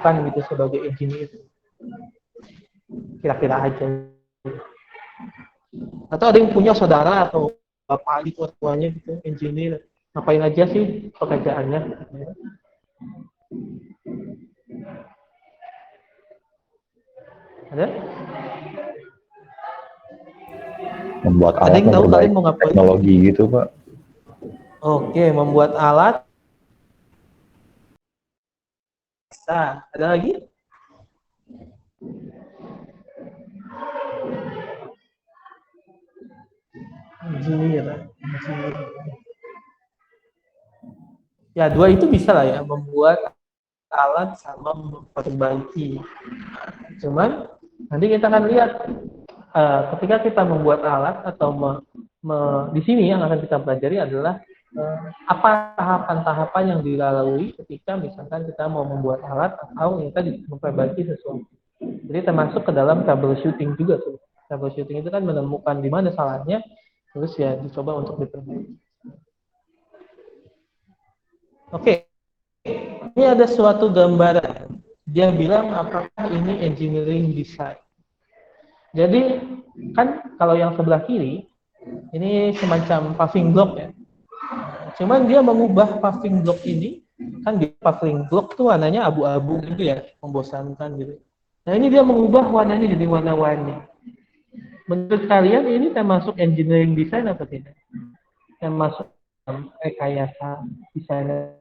dibutuhkan gitu sebagai engineer? Kira-kira aja. Atau ada yang punya saudara atau bapak adik tuanya gitu, engineer. Ngapain aja sih pekerjaannya? Ada? Membuat Ada alat yang tahu kalian memperbaiki mau ngapain? teknologi gitu, Pak. Oke, membuat alat. Nah, ada lagi? Engineer. Ya, dua itu bisa lah ya, membuat alat sama memperbaiki. Cuman nanti kita akan lihat ketika kita membuat alat atau di sini yang akan kita pelajari adalah apa tahapan-tahapan yang dilalui ketika misalkan kita mau membuat alat atau yang tadi memperbaiki sesuatu. Jadi termasuk ke dalam troubleshooting juga tuh. Troubleshooting itu kan menemukan di mana salahnya, terus ya dicoba untuk diperbaiki. Oke, ini ada suatu gambaran. Dia bilang apakah ini engineering design. Jadi kan kalau yang sebelah kiri ini semacam paving block ya. Cuman dia mengubah paving block ini, kan di paving block tuh warnanya abu-abu gitu ya, membosankan gitu. Nah ini dia mengubah warnanya jadi warna-warni. Menurut kalian ini termasuk engineering design atau tidak? Termasuk rekayasa desainer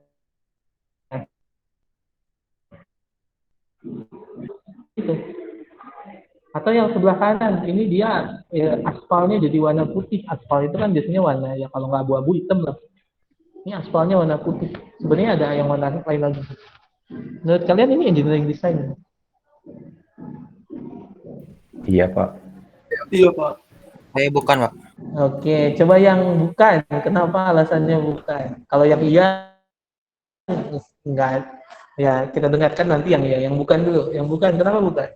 itu. Atau yang sebelah kanan, ini dia ya, aspalnya jadi warna putih. Aspal itu kan biasanya warna ya kalau nggak abu-abu hitam lah. Ini aspalnya warna putih. Sebenarnya ada yang warna lain lagi. Menurut kalian ini engineering design? Iya, Pak. Iya, Pak. Saya bukan, Pak. Oke, coba yang bukan. Kenapa alasannya bukan? Kalau yang iya, enggak. Ya, kita dengarkan nanti yang iya. Yang bukan dulu. Yang bukan, kenapa bukan?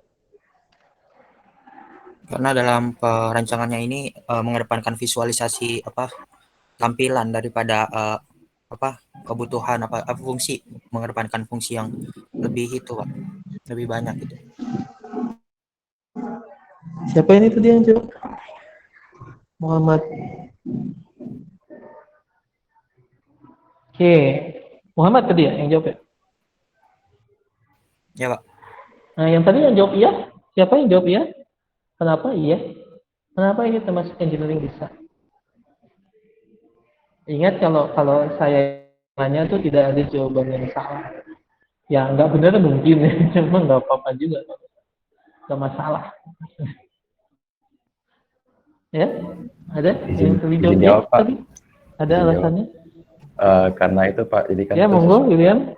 Karena dalam perancangannya ini mengedepankan visualisasi tampilan daripada kebutuhan fungsi, mengedepankan fungsi yang lebih itu, Pak. Lebih banyak gitu. Siapa ini tadi yang jawab? Muhammad. Oke, Muhammad tadi ya yang jawab ya? Ya, Pak. Nah, yang tadi yang jawab iya, siapa yang jawab iya? Kenapa iya? Kenapa ini termasuk engineering design? Ingat kalau saya tanya tuh tidak ada jawaban yang salah. Ya nggak benar mungkin, cuma nggak apa-apa juga, nggak masalah. Ya, ada yang tadi jawab iya tadi? Ada Izin alasannya? Karena itu, Pak. Jadi kan Ya monggo, William.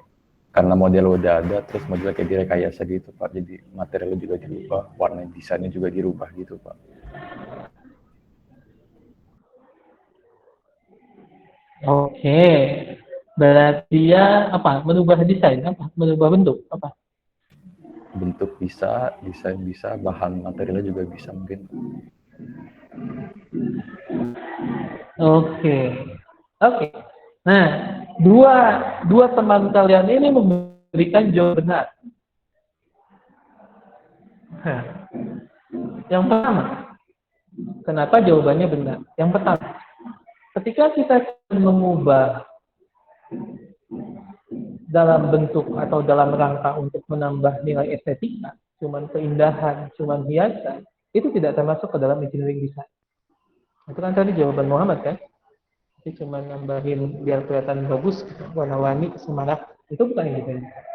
karena model udah ada, terus modelnya kayak direkayasa gitu, Pak. Jadi materialnya juga dirubah, warna desainnya juga dirubah gitu, Pak. Oke, berarti dia apa? Merubah desain apa? Merubah bentuk apa? Bentuk bisa, desain bisa, bahan materialnya juga bisa mungkin. Oke, oke. Nah, dua teman kalian ini memberikan jawaban benar. Nah, yang pertama, kenapa jawabannya benar? Yang pertama, ketika kita mengubah dalam bentuk atau dalam rangka untuk menambah nilai estetika, cuman keindahan, cuman hiasan, itu tidak termasuk ke dalam engineering design. Itu kan tadi jawaban Muhammad kan? Itu cuma nambahin biar kelihatan bagus, warna-warni, semarak. Itu bukan engineering design.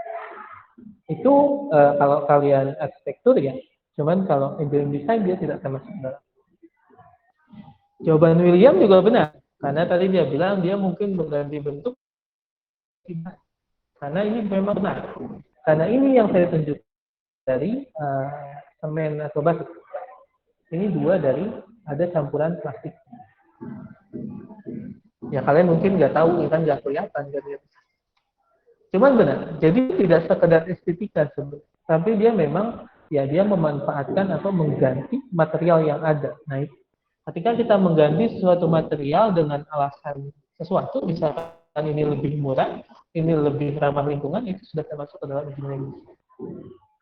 Itu kalau kalian arsitektur ya, cuman kalau engineering design dia tidak termasuk dalam. Jawaban William juga benar, karena tadi dia bilang dia mungkin mengganti bentuk, karena ini memang benar. Karena ini yang saya tunjuk dari semen atau batu. Ini dua dari ada campuran plastik. Ya kalian mungkin nggak tahu, kan nggak kelihatan kan ya. Cuman benar, jadi tidak sekedar estetika sebenarnya, tapi dia memang ya dia memanfaatkan atau mengganti material yang ada. Nah, ketika kita mengganti suatu material dengan alasan sesuatu, misalkan ini lebih murah, ini lebih ramah lingkungan, itu sudah termasuk ke dalam engineering.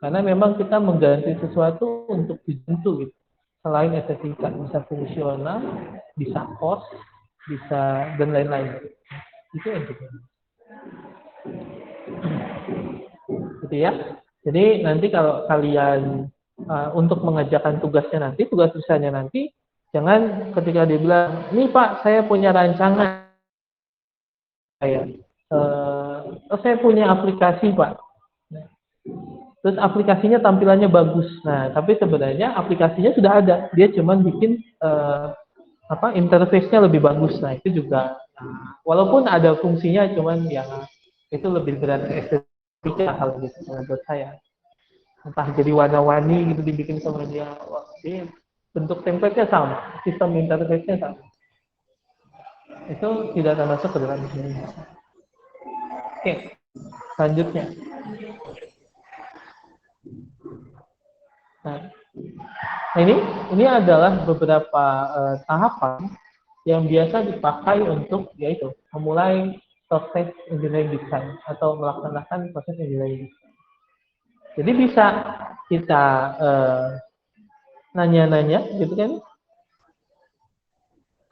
Karena memang kita mengganti sesuatu untuk dibentuk gitu. Selain estetika, bisa fungsional, bisa cost, bisa dan lain-lain. Itu engineering. Gitu ya. Jadi nanti kalau kalian untuk mengerjakan tugasnya nanti, tugas tulisannya nanti, jangan ketika dia bilang, nih Pak, saya punya rancangan, saya punya aplikasi Pak. Nah, terus aplikasinya tampilannya bagus. Nah, tapi sebenarnya aplikasinya sudah ada, dia cuman bikin interface-nya lebih bagus. Nah, itu juga, walaupun ada fungsinya, cuman ya itu lebih berat estetika kalau gitu menurut saya. Entah jadi warna-warni gitu dibikin sama dia, wah, ini bentuk template-nya sama, sistem interface-nya sama. Itu tidak termasuk ke dalam ini. Oke, selanjutnya. Nah, ini adalah beberapa tahapan yang biasa dipakai untuk yaitu memulai proses engineering design atau melaksanakan proses engineering design. Jadi bisa kita nanya-nanya gitu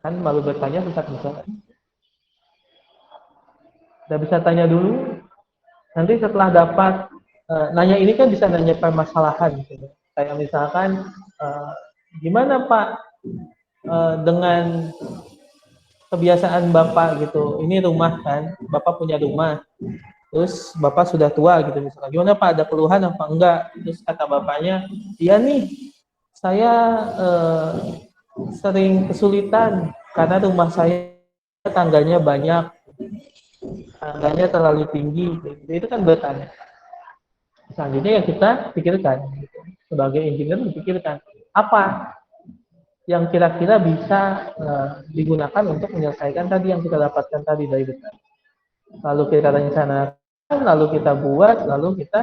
kan malu bertanya susah kan. Udah bisa tanya dulu, nanti setelah dapat nanya ini kan bisa nanya permasalahan gitu. Kayak misalkan gimana Pak dengan kebiasaan Bapak gitu, ini rumah kan, Bapak punya rumah, terus Bapak sudah tua gitu misalnya, gimana Pak, ada keluhan apa enggak? Terus kata bapaknya, iya nih, saya sering kesulitan karena rumah saya tangganya banyak, tangganya terlalu tinggi, gitu. Itu kan bertanya. Selanjutnya yang kita pikirkan, gitu. Sebagai engineer dipikirkan, apa yang kira-kira bisa digunakan untuk menyelesaikan tadi yang kita dapatkan tadi dari desain. Lalu kita rencanakan, lalu kita buat, lalu kita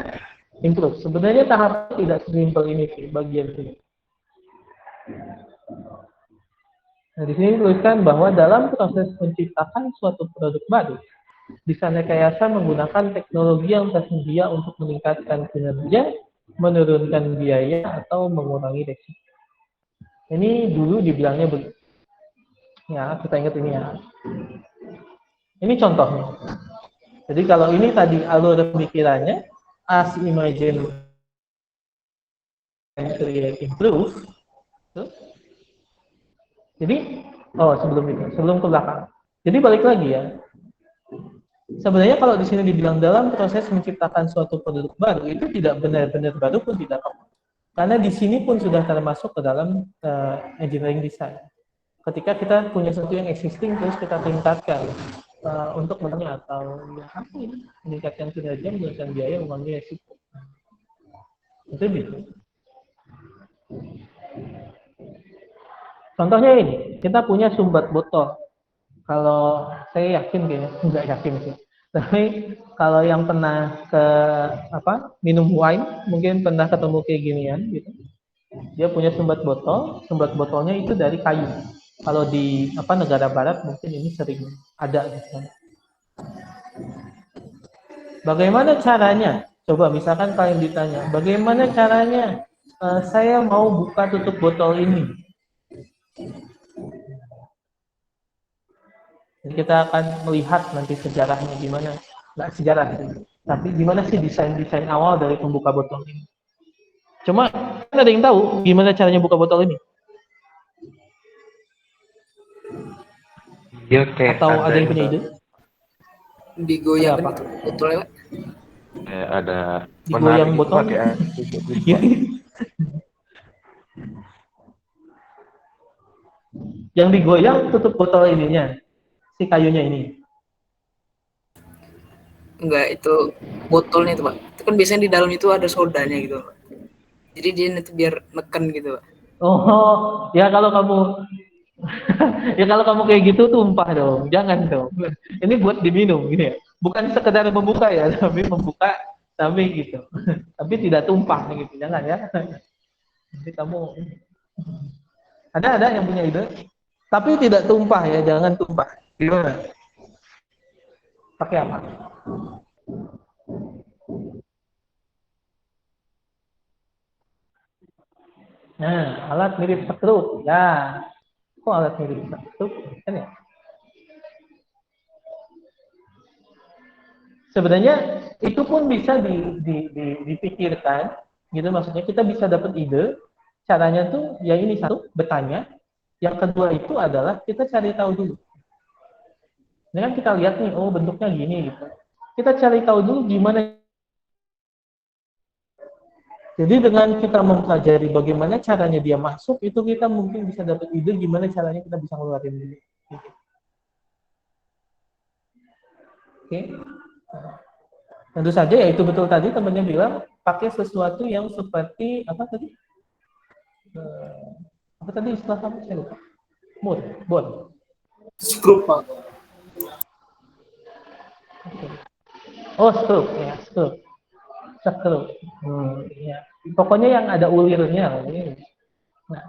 improve. Sebenarnya tahap tidak sesimpel ini sih bagian ini. Nah, di sini tuliskan bahwa dalam proses menciptakan suatu produk baru, desain rekayasa menggunakan teknologi yang tersedia untuk meningkatkan kinerja, menurunkan biaya, atau mengurangi risiko. Ini dulu dibilangnya begitu. Ya, kita ingat ini ya. Ini contohnya. Jadi kalau ini tadi alur pemikirannya, as imagine and create improve. Jadi, sebelum ke belakang. Jadi balik lagi ya. Sebenarnya kalau di sini dibilang dalam proses menciptakan suatu produk baru, itu tidak benar-benar baru pun tidak apa. Karena di sini pun sudah termasuk ke dalam engineering design. Ketika kita punya sesuatu yang existing, terus kita tingkatkan untuk menangnya atau ya apa ini, meningkatkan kinerja, menurunkan biaya, mengurangi risiko. Itu gitu. Contohnya ini, kita punya sumbat botol. Kalau saya yakin kayaknya, enggak yakin sih. Tapi kalau yang pernah minum wine, mungkin pernah ketemu kayak ginian gitu. Dia punya sumbat botolnya itu dari kayu. Kalau di negara barat mungkin ini sering ada gitu. Bagaimana caranya? Coba misalkan kalian ditanya, bagaimana caranya saya mau buka tutup botol ini? Kita akan melihat nanti sejarahnya gimana, nggak sejarah sih, tapi gimana sih desain awal dari pembuka botol ini. Cuma kan ada yang tahu gimana caranya buka botol ini? Dia kayak atau ada yang punya ide? Digoyang itu botolnya. Ada digoyang botol. Yang digoyang tutup botol ininya, si kayunya ini. Enggak, itu botolnya itu Pak. Itu kan biasanya di dalam itu ada sodanya gitu Pak. Jadi dia itu biar neken gitu Pak. Oh, ya kalau kamu ya kalau kamu kayak gitu tumpah dong, jangan dong. Ini buat diminum gitu ya, bukan sekedar membuka ya, tapi membuka tapi gitu, tapi tidak tumpah gitu, jangan ya. Nanti kamu ada yang punya ide, tapi tidak tumpah ya, jangan tumpah. Gimana? Pakai apa? Nah, alat mirip sekrup. Ya, kok alat mirip sekrup? Kan ya? Sebenarnya itu pun bisa dipikirkan, gitu maksudnya kita bisa dapat ide. Caranya tuh yang ini satu bertanya, yang kedua itu adalah kita cari tahu dulu. Ini kan kita lihat nih, oh bentuknya gini gitu. Kita cari tahu dulu gimana. Jadi dengan kita mempelajari bagaimana caranya dia masuk, itu kita mungkin bisa dapat ide gimana caranya kita bisa ngeluarin dulu. Oke. Tentu saja ya itu betul tadi temannya bilang pakai sesuatu yang seperti apa tadi? Apa tadi istilah kamu saya lupa. Bond. Skrup, Pak. Oh, skrup ya, skrup. Skrup. Ya. Pokoknya yang ada ulirnya. Nah,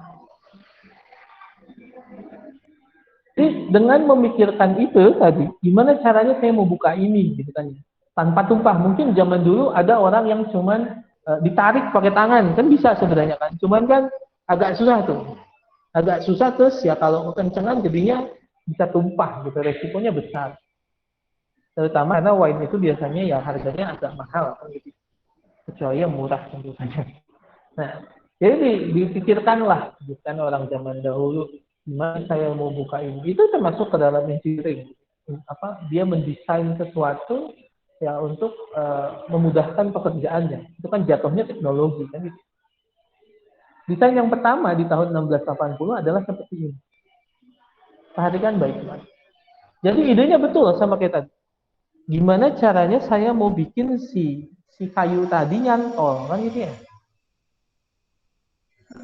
jadi dengan memikirkan itu tadi, gimana caranya saya mau buka ini, gitu kan? Tanpa tumpah. Mungkin zaman dulu ada orang yang cuman ditarik pakai tangan, kan bisa sebenarnya kan. Cuman kan agak susah tuh. Agak susah terus ya kalau kencengan jadinya bisa tumpah gitu, resikonya besar. Terutama karena wine itu biasanya ya harganya agak mahal kan gitu. Kecuali yang murah tentu saja. Nah, jadi dipikirkanlah bukan orang zaman dahulu gimana saya mau buka ini. Itu termasuk ke dalam engineering. Apa dia mendesain sesuatu ya untuk memudahkan pekerjaannya. Itu kan jatuhnya teknologi kan gitu. Desain yang pertama di tahun 1680 adalah seperti ini. Perhatikan baik-baik. Jadi idenya betul sama kayak tadi. Gimana caranya saya mau bikin si kayu tadi nyantol kan gitu ya.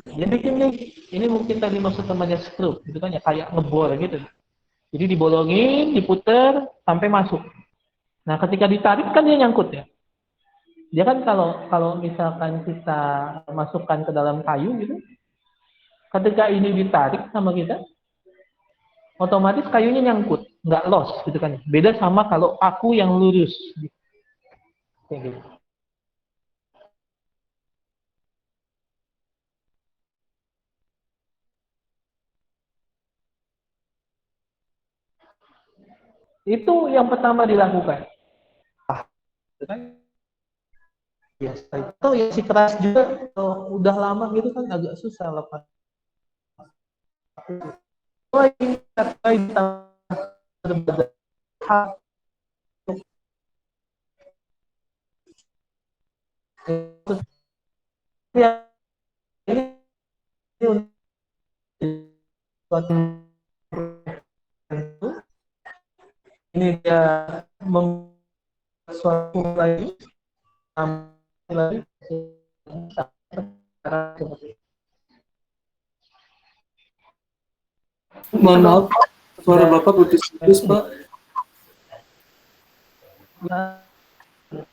Dia bikin nih, ini mungkin tadi maksud temannya skrup, gitu kan ya, kayak ngebor gitu. Jadi dibolongin, diputer sampai masuk. Nah, ketika ditarik kan dia nyangkut ya. Dia kan kalau misalkan kita masukkan ke dalam kayu gitu, ketika ini ditarik sama kita, otomatis kayunya nyangkut, nggak loss gitu kan. Beda sama kalau paku yang lurus. Kayak gitu. Itu yang pertama dilakukan. Ya, itu ya si keras juga kalau udah lama gitu kan agak susah lepas. Oh, ini ya ini dia membuat suatu lagi Mohon maaf, suara Bapak putus-putus, Pak.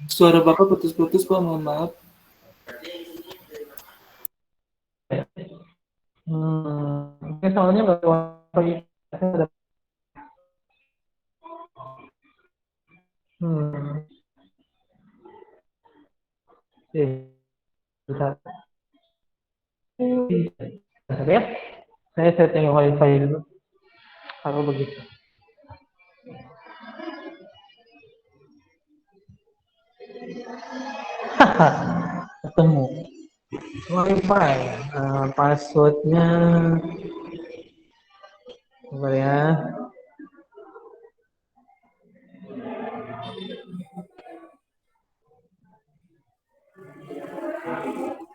Suara Bapak putus-putus, Pak. Mohon maaf. Soalnya nggak ya. Saya setting wifi dulu. Kalau begitu. Ketemu. Wifi. Passwordnya. Coba ya.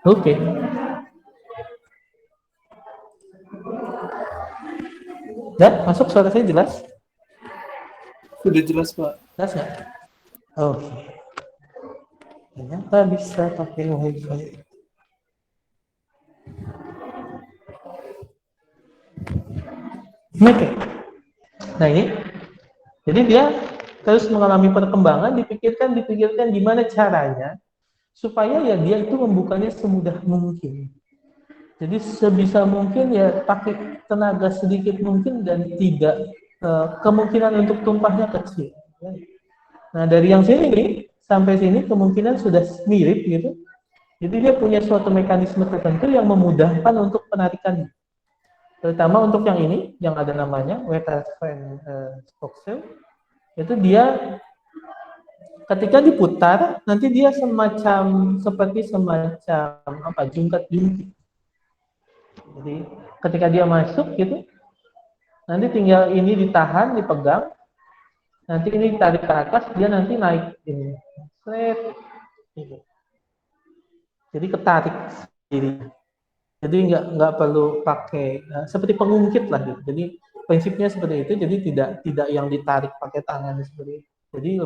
Oke. Dan masuk suara saya jelas? Sudah jelas, Pak. Jelas nggak? Oke. Ternyata bisa pakai wifi. Oke. Nah ini, jadi dia terus mengalami perkembangan, dipikirkan gimana caranya supaya ya dia itu membukanya semudah mungkin. Jadi sebisa mungkin ya pakai tenaga sedikit mungkin dan tidak kemungkinan untuk tumpahnya kecil. Nah dari yang sini nih sampai sini kemungkinan sudah mirip gitu. Jadi dia punya suatu mekanisme tertentu yang memudahkan untuk penarikan. Terutama untuk yang ini, yang ada namanya Wetters-Van Stokesel, itu dia ketika diputar, nanti dia seperti semacam apa, jungkat-jungkit. Jadi ketika dia masuk gitu, nanti tinggal ini ditahan, dipegang, nanti ini ditarik ke atas, dia nanti naik ini, seret, gitu. Jadi ketarik sendiri. Jadi nggak perlu pakai seperti pengungkit lah gitu. Jadi prinsipnya seperti itu. Jadi tidak yang ditarik pakai tangan seperti itu. Jadi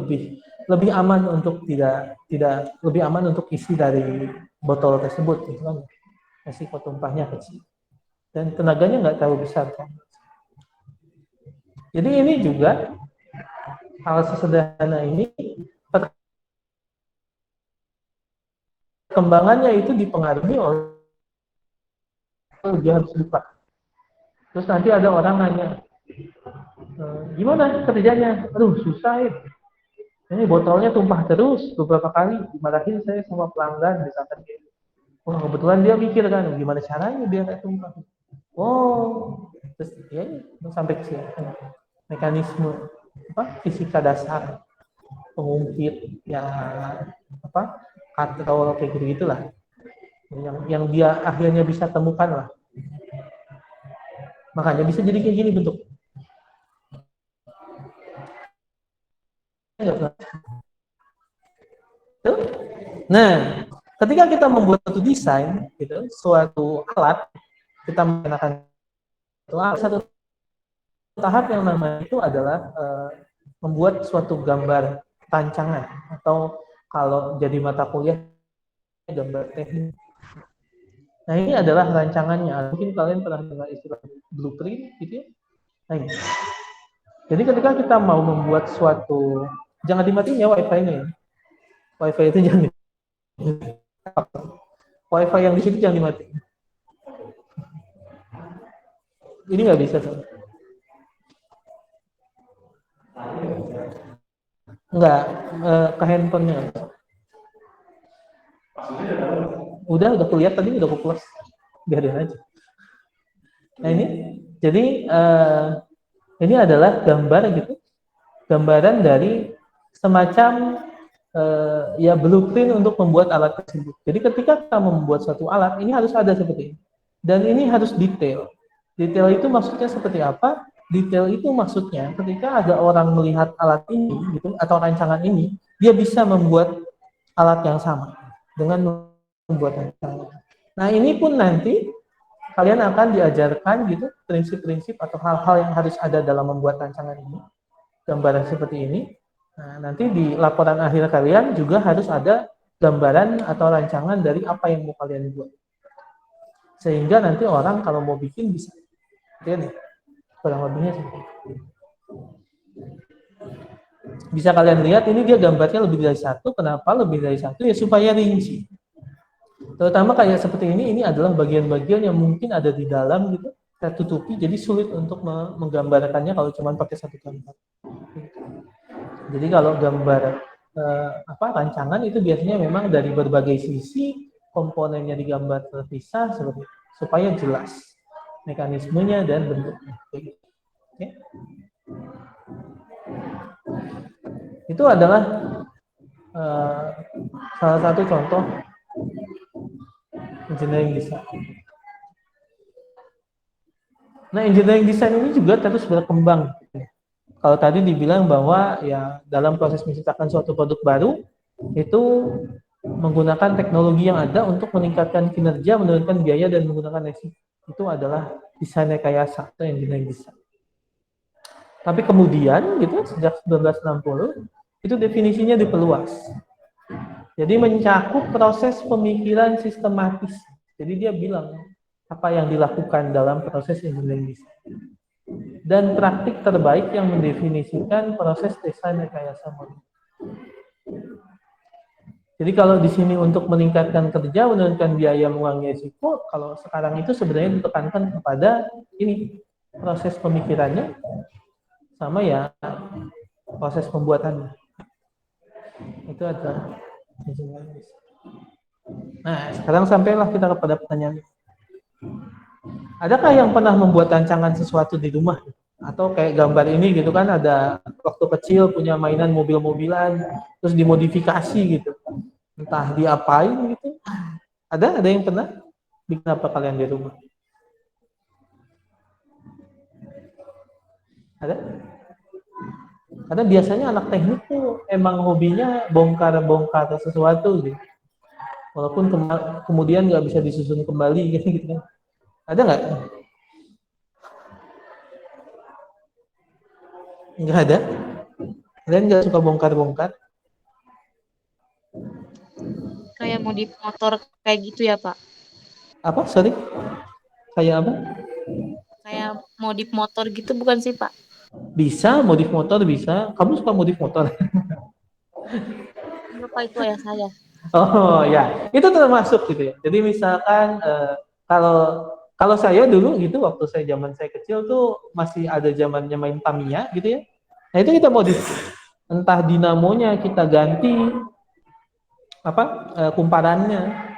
lebih aman untuk tidak lebih aman untuk isi dari botol tersebut gitu kan. Resiko tumpahnya kecil dan tenaganya nggak terlalu besar kan. Jadi ini juga hal sesederhana ini perkembangannya itu dipengaruhi oleh dia harus lupa. Terus nanti ada orang nanya, gimana kerjanya? Aduh susah ya. Ini botolnya tumpah terus beberapa kali. Dimarahin saya sama pelanggan misalkan gitu. Wah kebetulan dia mikir kan, gimana caranya biar nggak tumpah. Oh, terus ya sampai ke sini. Mekanisme fisika dasar pengungkit ya atau kayak gitu gitulah yang dia akhirnya bisa temukan lah, makanya bisa jadi kayak gini bentuk. Nah, ketika kita membuat suatu desain gitu, suatu alat, kita menggunakan satu tahap yang namanya itu adalah membuat suatu gambar rancangan atau kalau jadi mata kuliah gambar teknik. Nah ini adalah rancangannya. Mungkin kalian pernah dengar istilah blueprint gitu ya. Nah, ini. Jadi ketika kita mau membuat suatu, jangan dimatiin ya wifi-nya ya. Wifi itu jangan wifi yang di situ jangan dimatiin. Ini nggak bisa tuh. Enggak, ke handphonenya. Udah kuliah tadi, udah aku close. Biarin aja. Nah ini, jadi ini adalah gambar gitu, gambaran dari semacam ya blueprint untuk membuat alat tersebut. Jadi ketika kita membuat suatu alat, ini harus ada seperti ini. Dan ini harus detail. Detail itu maksudnya seperti apa? Detail itu maksudnya ketika ada orang melihat alat ini gitu atau rancangan ini, dia bisa membuat alat yang sama dengan membuat rancangan. Nah, ini pun nanti kalian akan diajarkan gitu prinsip-prinsip atau hal-hal yang harus ada dalam membuat rancangan ini. Gambaran seperti ini. Nah, nanti di laporan akhir kalian juga harus ada gambaran atau rancangan dari apa yang mau kalian buat. Sehingga nanti orang kalau mau bikin bisa. Oke, kurang lebihnya seperti itu. Bisa kalian lihat ini dia gambarnya lebih dari satu. Kenapa lebih dari satu? Ya supaya rinci. Terutama kayak seperti ini adalah bagian-bagian yang mungkin ada di dalam gitu, tertutupi, jadi sulit untuk menggambarkannya kalau cuma pakai satu gambar. Jadi kalau gambar rancangan itu biasanya memang dari berbagai sisi komponennya digambar terpisah seperti itu, supaya jelas mekanismenya dan bentuknya. Oke. Itu adalah salah satu contoh engineering design. Nah, engineering design ini juga terus berkembang. Kalau tadi dibilang bahwa ya dalam proses menciptakan suatu produk baru itu menggunakan teknologi yang ada untuk meningkatkan kinerja, menurunkan biaya dan menggunakan resiko. Itu adalah desain rekayasa atau engineering design. Tapi kemudian gitu sejak 1960 itu definisinya diperluas. Jadi mencakup proses pemikiran sistematis. Jadi dia bilang apa yang dilakukan dalam proses engineering design. Dan praktik terbaik yang mendefinisikan proses desain rekayasa model. Jadi kalau di sini untuk meningkatkan kerja, menurunkan biaya, mengurangi risiko, kalau sekarang itu sebenarnya ditekankan kepada ini proses pemikirannya sama ya proses pembuatannya. Itu ada. Nah, sekarang sampailah kita kepada pertanyaan. Adakah yang pernah membuat rancangan sesuatu di rumah? Atau kayak gambar ini gitu kan, ada waktu kecil punya mainan mobil-mobilan, terus dimodifikasi gitu. Entah diapain gitu. Ada yang pernah? Bikin apa kalian di rumah? Ada? Karena biasanya anak teknik tuh emang hobinya bongkar-bongkar sesuatu gitu. Walaupun kemudian nggak bisa disusun kembali gitu kan. Ada nggak? Nggak ada? Kalian nggak suka bongkar-bongkar? Kayak modif motor kayak gitu ya, Pak? Apa? Sorry? Kayak apa? Kayak modif motor gitu bukan sih, Pak? Bisa, modif motor bisa. Kamu suka modif motor? Bapak itu ayah saya. Oh ya, itu termasuk gitu ya. Jadi misalkan kalau kalau saya dulu gitu waktu zaman saya kecil tuh masih ada zamannya main Tamiya gitu ya. Nah itu kita modif, entah dinamonya kita ganti apa kumparannya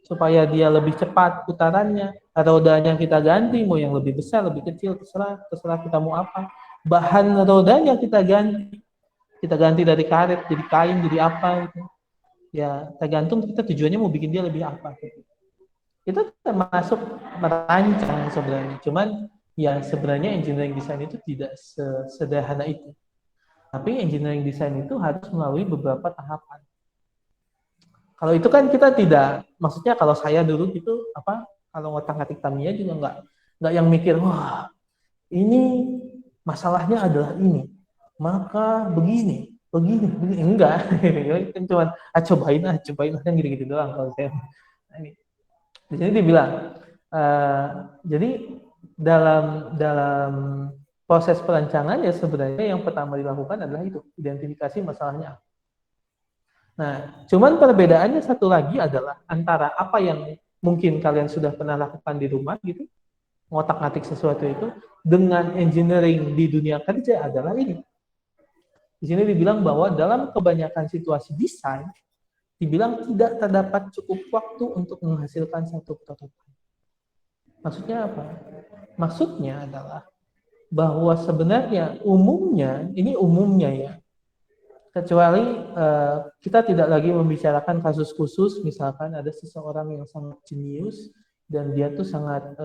supaya dia lebih cepat putarannya, rodanya kita ganti mau yang lebih besar lebih kecil terserah kita mau apa, bahan rodanya kita ganti dari karet jadi kain jadi apa gitu ya, tergantung kita tujuannya mau bikin dia lebih apa gitu. Itu termasuk merancang sebenarnya, cuman ya sebenarnya engineering design itu tidak sesederhana itu, tapi engineering design itu harus melalui beberapa tahapan. Kalau itu kan kita tidak, maksudnya kalau saya dulu gitu apa, kalau ngotak-ngatik Tamiya juga nggak yang mikir wah ini masalahnya adalah ini, maka begini, enggak. Kan cuma cobain kan gitu-gitu doang kalau saya. Di sini dibilang, jadi dalam proses perancangan ya sebenarnya yang pertama dilakukan adalah itu, identifikasi masalahnya. Nah, cuman perbedaannya satu lagi adalah antara apa yang mungkin kalian sudah pernah lakukan di rumah gitu, ngotak-ngatik sesuatu itu, dengan engineering di dunia kerja adalah ini. Di sini dibilang bahwa dalam kebanyakan situasi desain, dibilang tidak terdapat cukup waktu untuk menghasilkan satu prototipe. Maksudnya apa? Maksudnya adalah bahwa sebenarnya umumnya ya, kecuali kita tidak lagi membicarakan kasus khusus, misalkan ada seseorang yang sangat jenius dan dia tuh sangat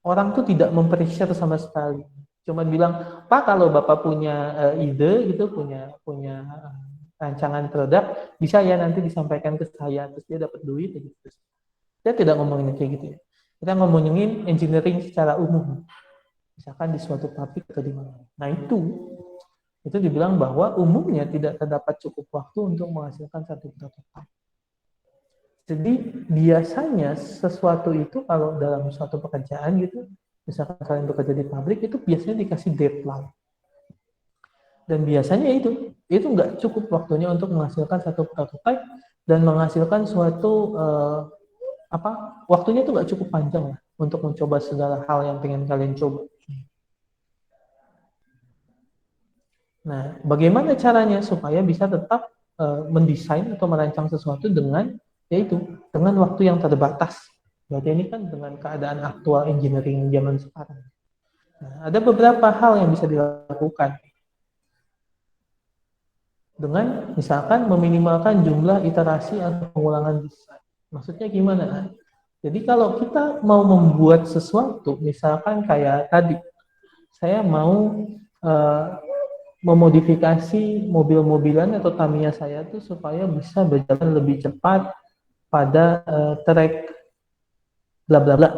orang tuh tidak mempressure sama sekali, cuman bilang Pak kalau Bapak punya ide gitu, punya rancangan produk bisa ya nanti disampaikan ke saya, terus dia dapat duit gitu. Kita tidak ngomongin kayak gitu ya, kita ngomongin engineering secara umum, misalkan di suatu pabrik atau di mana. Nah itu dibilang bahwa umumnya tidak terdapat cukup waktu untuk menghasilkan satu prototipe. Jadi biasanya sesuatu itu kalau dalam suatu pekerjaan gitu, misalkan kalian bekerja di pabrik, itu biasanya dikasih deadline. Dan biasanya itu nggak cukup waktunya untuk menghasilkan satu prototipe dan menghasilkan suatu waktunya itu nggak cukup panjang lah untuk mencoba segala hal yang pengen kalian coba. Nah, bagaimana caranya supaya bisa tetap mendesain atau merancang sesuatu dengan waktu yang terbatas. Berarti ini kan dengan keadaan aktual engineering zaman sekarang. Nah, ada beberapa hal yang bisa dilakukan dengan misalkan meminimalkan jumlah iterasi atau pengulangan desain. Maksudnya gimana? Jadi kalau kita mau membuat sesuatu, misalkan kayak tadi, saya mau memodifikasi mobil-mobilan atau Tamiya saya tuh supaya bisa berjalan lebih cepat pada trek bla bla bla.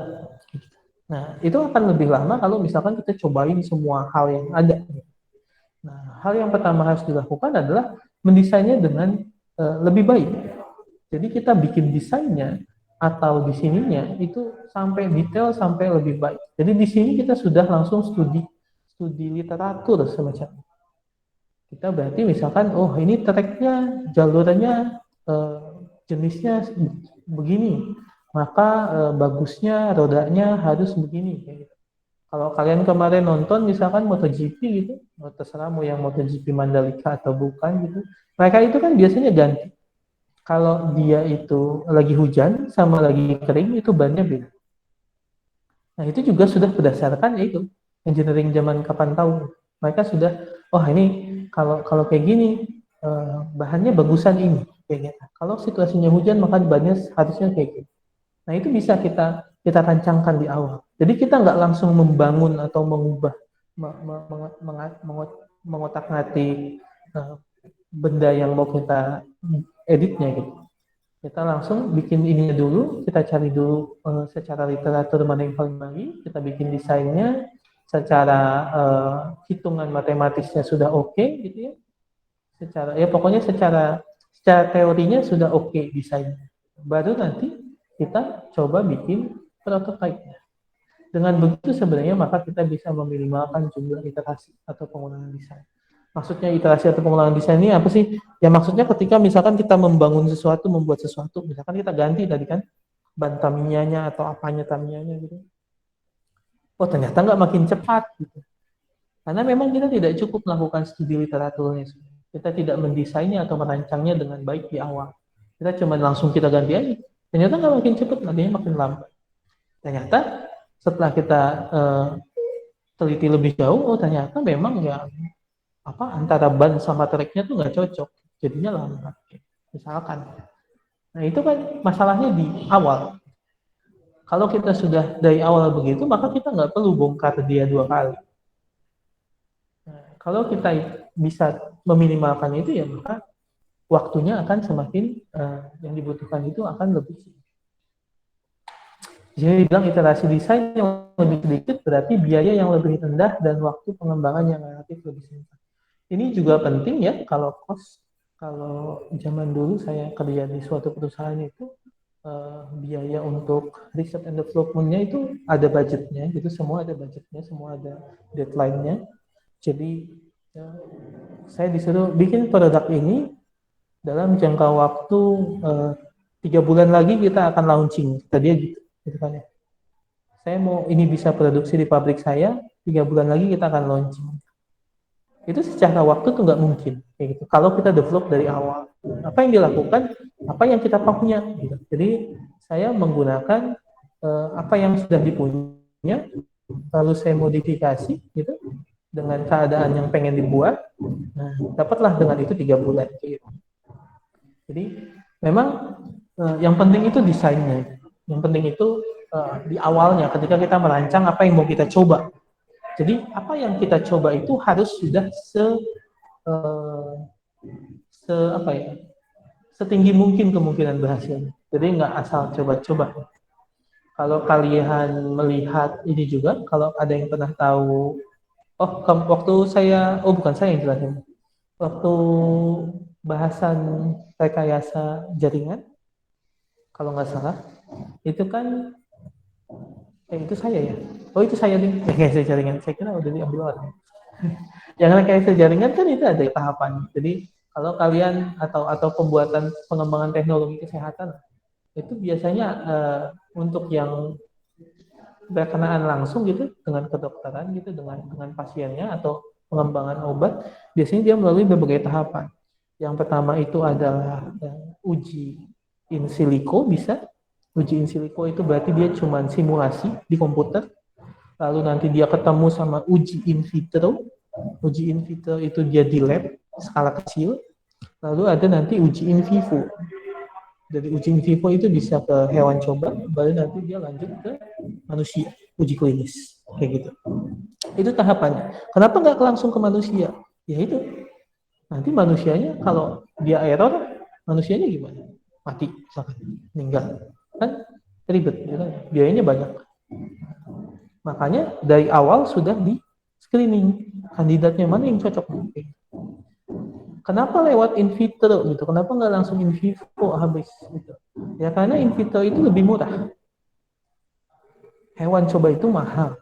Nah, itu akan lebih lama kalau misalkan kita cobain semua hal yang ada. Nah, hal yang pertama harus dilakukan adalah mendesainnya dengan lebih baik. Jadi kita bikin desainnya atau di sininya itu sampai detail, sampai lebih baik. Jadi di sini kita sudah langsung studi literatur semacam. Kita berarti misalkan, oh ini treknya, jalurnya, jenisnya begini, maka bagusnya rodanya harus begini. Kalau kalian kemarin nonton misalkan MotoGP gitu, terserah mau yang MotoGP Mandalika atau bukan gitu, mereka itu kan biasanya ganti. Kalau dia itu lagi hujan sama lagi kering itu bannya beda. Nah itu juga sudah berdasarkan yaitu engineering zaman kapan tahu. Mereka sudah, oh ini kalau kayak gini bahannya bagusan ini kayak gitu. Kalau situasinya hujan maka bannya harusnya kayak gitu. Nah itu bisa kita rancangkan di awal. Jadi kita nggak langsung membangun atau mengubah mengotak-ngatik benda yang mau kita editnya gitu. Kita langsung bikin ininya dulu, kita cari dulu secara literatur mana yang paling baik, kita bikin desainnya, secara hitungan matematisnya sudah oke gitu ya. Secara ya pokoknya secara teorinya sudah oke desainnya. Baru nanti kita coba bikin prototipe-nya. Dengan begitu sebenarnya maka kita bisa meminimalkan jumlah iterasi atau pengulangan desain. Maksudnya iterasi atau pengulangan desain ini apa sih? Ya maksudnya ketika misalkan kita membangun sesuatu, membuat sesuatu, misalkan kita ganti tadi kan ban Tamiya-nya atau apanya Tamiya-nya gitu. Oh ternyata nggak makin cepat gitu. Karena memang kita tidak cukup melakukan studi literaturnya. Kita tidak mendesainnya atau merancangnya dengan baik di awal. Kita cuma langsung kita ganti aja. Ternyata nggak makin cepat, nantinya makin lambat. Ternyata setelah kita teliti lebih jauh, oh ternyata memang ya antara ban sama treknya tuh nggak cocok, jadinya lambat. Misalkan. Nah itu kan masalahnya di awal. Kalau kita sudah dari awal begitu, maka kita nggak perlu bongkar dia 2 kali. Nah, kalau kita bisa meminimalkan itu ya maka waktunya akan semakin yang dibutuhkan itu akan lebih sedikit. Jadi bilang iterasi desain yang lebih sedikit berarti biaya yang lebih rendah dan waktu pengembangan yang relatif lebih singkat. Ini juga penting ya kalau zaman dulu saya kerja di suatu perusahaan itu biaya untuk riset and development-nya itu ada budgetnya, gitu semua ada budgetnya, semua ada deadline-nya. Jadi saya disuruh bikin produk ini dalam jangka waktu 3 bulan lagi kita akan launching. Tadi gitu kan ya. Saya mau ini bisa produksi di pabrik saya, 3 bulan lagi kita akan launching. Itu secara waktu tuh nggak mungkin kayak gitu. Kalau kita develop dari awal, apa yang dilakukan, apa yang kita punya. Gitu. Jadi saya menggunakan apa yang sudah dipunya, lalu saya modifikasi gitu dengan keadaan yang pengen dibuat. Nah, dapatlah dengan itu 3 bulan. Gitu. Jadi memang yang penting itu desainnya. Yang penting itu di awalnya ketika kita merancang apa yang mau kita coba. Jadi apa yang kita coba itu harus sudah setinggi mungkin kemungkinan berhasilnya. Jadi nggak asal coba-coba. Kalau kalian melihat ini juga, kalau ada yang pernah tahu, waktu saya, bukan saya yang jelasin, waktu bahasan rekayasa jaringan, kalau nggak salah, itu kan itu saya ya. Oh itu saya nih, rekayasa jaringan. Saya kira udah diambil orang. Yang rekayasa jaringan kan itu ada tahapan. Jadi kalau kalian atau pembuatan pengembangan teknologi kesehatan itu biasanya untuk yang berkenaan langsung gitu dengan kedokteran gitu dengan pasiennya atau pengembangan obat biasanya dia melalui berbagai tahapan. Yang pertama itu adalah uji in silico bisa. Uji in silico itu berarti dia cuma simulasi di komputer. Lalu nanti dia ketemu sama uji in vitro. Uji in vitro itu dia di lab skala kecil. Lalu ada nanti uji in vivo. Dari uji in vivo itu bisa ke hewan coba, baru nanti dia lanjut ke manusia, uji klinis, kayak gitu. Itu tahapannya. Kenapa nggak langsung ke manusia? Ya itu. Nanti manusianya kalau dia error, manusianya gimana? Mati, meninggal. Kan ribet, ya kan? Biayanya banyak. Makanya dari awal sudah di screening kandidatnya mana yang cocok. Kenapa lewat in vitro gitu? Kenapa nggak langsung in vivo habis gitu? Ya karena in vitro itu lebih murah. Hewan coba itu mahal.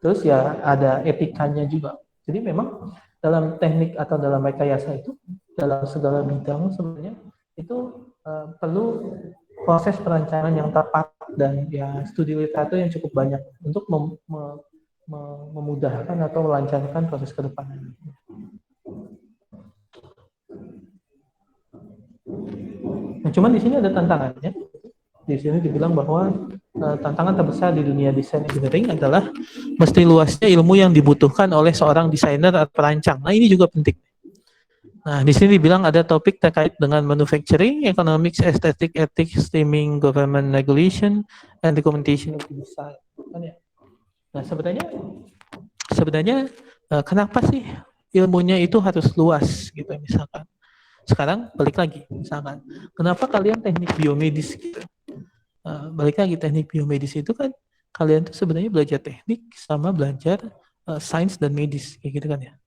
Terus ya ada etikanya juga. Jadi memang dalam teknik atau dalam rekayasa itu dalam segala bidang sebenarnya itu perlu proses perancangan yang tepat dan ya studi literatur yang cukup banyak untuk memudahkan atau melancarkan proses ke depan. Nah, cuman di sini ada tantangannya. Di sini dibilang bahwa tantangan terbesar di dunia desain engineering adalah mesti luasnya ilmu yang dibutuhkan oleh seorang desainer atau perancang. Nah, ini juga penting. Nah, di sini dibilang ada topik terkait dengan manufacturing, economics, aesthetic, ethics, streaming, government regulation, and documentation of design. Nah, sebenarnya kenapa sih ilmunya itu harus luas gitu misalkan. Sekarang balik lagi misalkan, kenapa kalian teknik biomedis gitu? Balik lagi teknik biomedis itu kan kalian tuh sebenarnya belajar teknik sama belajar sains dan medis kayak gitu kan ya.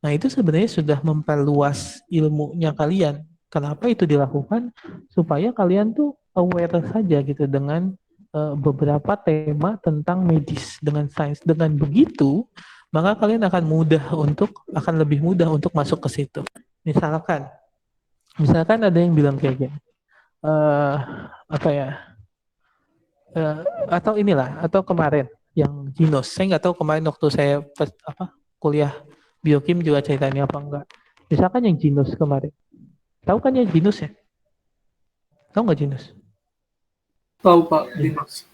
Nah, itu sebenarnya sudah memperluas ilmunya kalian. Kenapa itu dilakukan? Supaya kalian tuh aware saja gitu dengan beberapa tema tentang medis dengan sains. Dengan begitu, maka kalian akan lebih mudah untuk masuk ke situ. Misalkan ada yang bilang kayak gini, atau inilah, atau kemarin yang Ginos. Saya nggak tahu kemarin waktu saya kuliah Biokim juga ceritanya apa enggak. Misalkan yang Ginos kemarin. Tahu kan yang Ginos ya? Tahu nggak Ginos? Tahu Pak, Linux.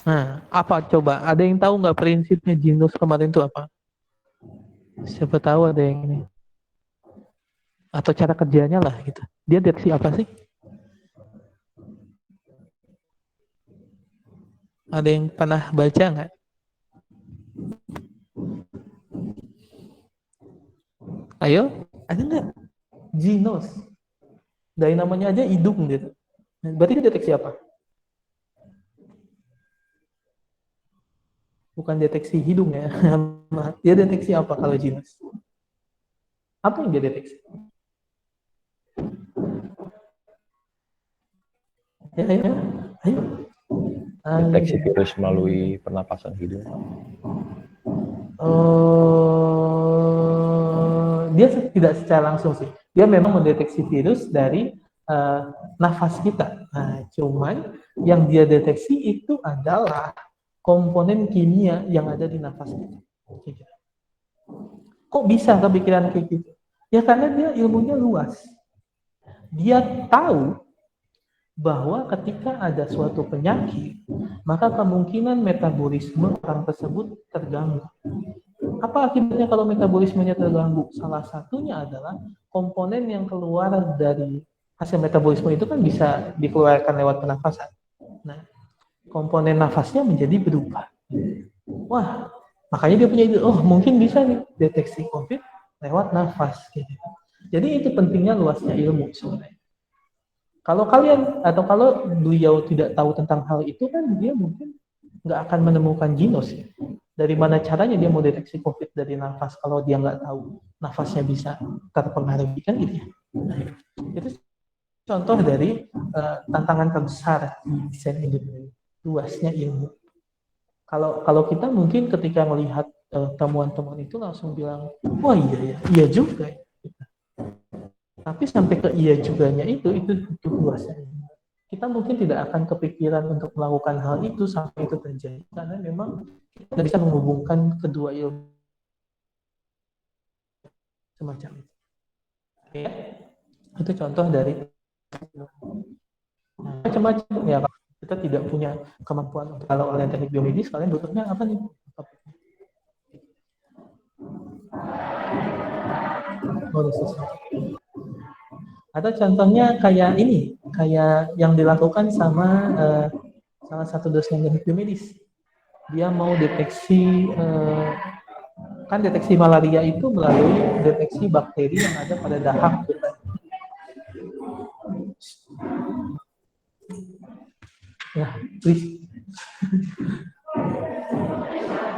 Nah, apa coba? Ada yang tahu nggak prinsipnya Ginos kemarin itu apa? Siapa tahu ada yang ini. Atau cara kerjanya lah gitu. Dia deteksi apa sih? Ada yang pernah baca nggak? Ayo, ada nggak? Ginos. Dari namanya aja hidung gitu. Berarti dia deteksi apa? Bukan deteksi hidung ya. Dia deteksi apa kalau Ginos? Apa yang dia deteksi? Ya. Ayo. Deteksi virus melalui pernapasan hidung. Dia tidak secara langsung sih. Dia memang mendeteksi virus dari nafas kita. Nah, cuman yang dia deteksi itu adalah komponen kimia yang ada di nafas kita. Kok bisa kepikiran kayak gitu? Ya karena dia ilmunya luas. Dia tahu bahwa ketika ada suatu penyakit, maka kemungkinan metabolisme orang tersebut terganggu. Apa akibatnya kalau metabolismenya terganggu? Salah satunya adalah komponen yang keluar dari hasil metabolisme itu kan bisa dikeluarkan lewat pernafasan. Nah, komponen nafasnya menjadi berubah. Wah, makanya dia punya ide, mungkin bisa nih deteksi COVID lewat nafas. Jadi itu pentingnya luasnya ilmu sebenarnya. Kalau kalian atau kalau beliau tidak tahu tentang hal itu kan dia mungkin nggak akan menemukan Ginos ya. Dari mana caranya dia mau deteksi COVID dari nafas kalau dia nggak tahu nafasnya bisa terpengaruhi kan gitu ya. Nah, itu contoh dari tantangan terbesar di desain engineering, luasnya ilmu. Kalau kita mungkin ketika melihat temuan-temuan itu langsung bilang, wah iya juga. Tapi sampai ke iya juganya itu luasnya. Kita mungkin tidak akan kepikiran untuk melakukan hal itu sampai itu terjadi karena memang kita bisa menghubungkan kedua ilmu semacam itu. Oke, itu contoh dari macam-macam ya. Kita tidak punya kemampuan untuk kalau kalian teknik biomedis, kalian butuhnya apa nih? Atau contohnya kayak ini, kayak yang dilakukan sama salah satu dosen teknik biomedis. Dia mau deteksi, kan deteksi malaria itu melalui deteksi bakteri yang ada pada dahak. Ya, please.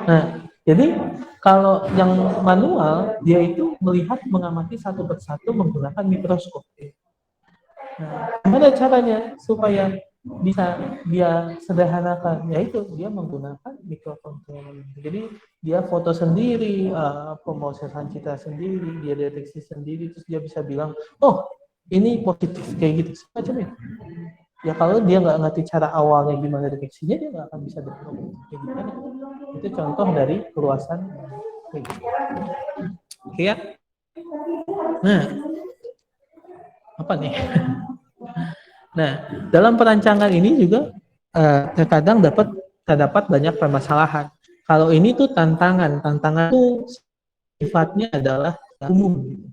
Nah, jadi kalau yang manual, dia itu melihat, mengamati satu persatu menggunakan mikroskop. Nah, gimana caranya supaya bisa dia sederhanakan? Yaitu dia menggunakan mikrocontroller. Jadi dia foto sendiri, pemrosesan citra sendiri, dia deteksi sendiri, terus dia bisa bilang, oh ini positif kayak gitu, semacam itu. Ya kalau dia nggak ngerti cara awalnya gimana deteksinya, dia nggak akan bisa deteksi kayak gitu. Itu contoh dari keluasan kayak gitu. Oke ya. Nah, apa nih? Nah, dalam perancangan ini juga terkadang terdapat banyak permasalahan. Kalau ini tuh tantangan tuh sifatnya adalah umum.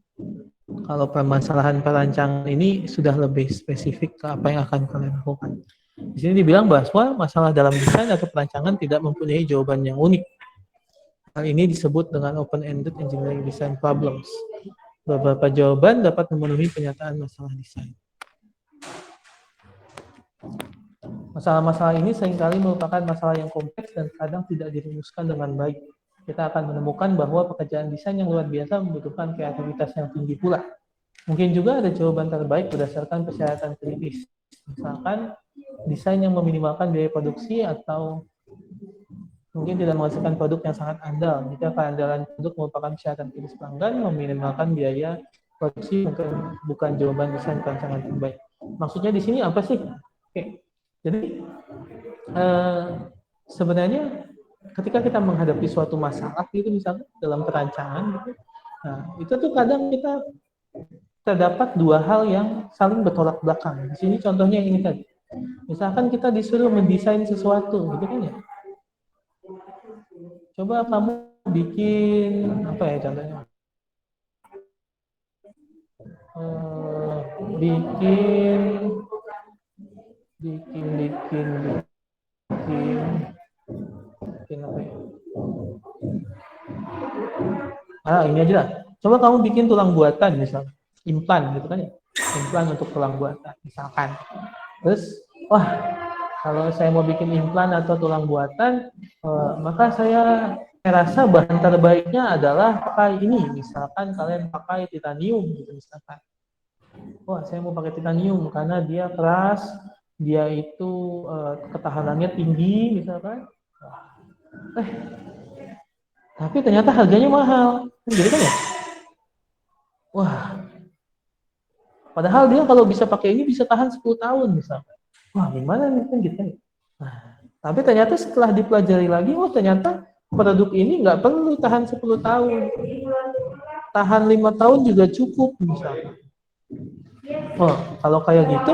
Kalau permasalahan perancangan ini sudah lebih spesifik ke apa yang akan kalian lakukan. Di sini dibilang bahwa masalah dalam desain atau perancangan tidak mempunyai jawaban yang unik. Hal ini disebut dengan open-ended engineering design problems. Beberapa jawaban dapat memenuhi kenyataan masalah desain. Masalah-masalah ini seringkali merupakan masalah yang kompleks dan kadang tidak dirumuskan dengan baik. Kita akan menemukan bahwa pekerjaan desain yang luar biasa membutuhkan kreativitas yang tinggi pula. Mungkin juga ada jawaban terbaik berdasarkan persyaratan kritis. Misalkan, desain yang meminimalkan biaya produksi atau mungkin tidak menghasilkan produk yang sangat andal. Jika keandalan produk merupakan persyaratan kritis pelanggan, meminimalkan biaya produksi mungkin bukan jawaban desain perancangan terbaik. Maksudnya di sini apa sih? Oke. Jadi sebenarnya ketika kita menghadapi suatu masalah gitu misalnya dalam perancangan gitu, nah itu tuh kadang kita terdapat dua hal yang saling bertolak belakang. Di sini contohnya ini tadi. Misalkan kita disuruh mendesain sesuatu, gitu kan ya. Coba kamu bikin apa ya contohnya? Bikin apa ya? Ini aja lah. Coba kamu bikin tulang buatan misalnya, implan gitu kan ya, implan untuk tulang buatan misalkan. Terus, wah kalau saya mau bikin implan atau tulang buatan, maka saya rasa bahan terbaiknya adalah pakai ini, misalkan kalian pakai titanium gitu misalkan. Wah saya mau pakai titanium karena dia keras, dia itu ketahanannya tinggi misalkan. Tapi ternyata harganya mahal, jadi kan ya? Wah, padahal dia kalau bisa pakai ini bisa tahan 10 tahun misalnya. Wah, gimana nih kan gitu. Nah, tapi ternyata setelah dipelajari lagi, ternyata produk ini nggak perlu tahan 10 tahun. Tahan 5 tahun juga cukup misalnya. Kalau kayak gitu,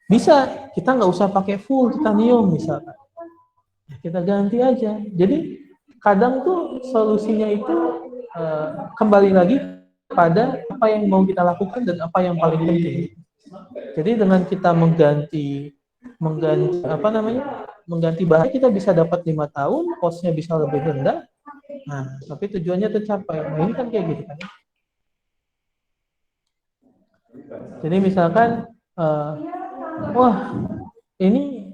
bisa kita nggak usah pakai full titanium misalnya. Kita ganti aja. Jadi kadang tuh solusinya itu kembali lagi pada apa yang mau kita lakukan dan apa yang paling penting. Jadi dengan kita mengganti bahan, kita bisa dapat 5 tahun, cost-nya bisa lebih rendah. Nah, tapi tujuannya tercapai. Nah, ini kan kayak gitu kan. Jadi misalkan wah, ini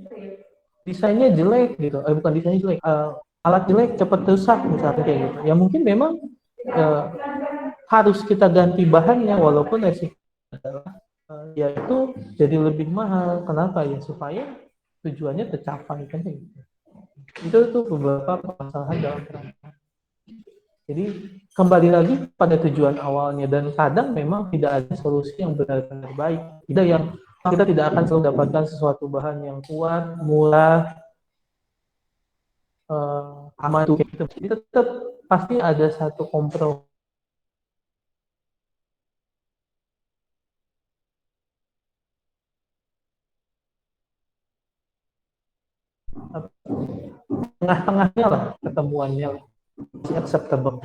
desainnya jelek gitu. Bukan desainnya jelek, alat jelek cepat rusak misalnya kayak gitu. Ya mungkin memang harus kita ganti bahannya walaupun resiko adalah yaitu jadi lebih mahal. Kenapa ya? Supaya tujuannya tercapai kan gitu. Itu tuh beberapa permasalahan dalam perancangan. Jadi kembali lagi pada tujuan awalnya dan kadang memang tidak ada solusi yang benar-benar baik. Tidak yang kita tidak akan selalu dapatkan sesuatu bahan yang kuat, murah, aman gitu. Jadi tetap pasti ada satu kompromi. Tengah-tengahnya lah ketemuannya acceptable.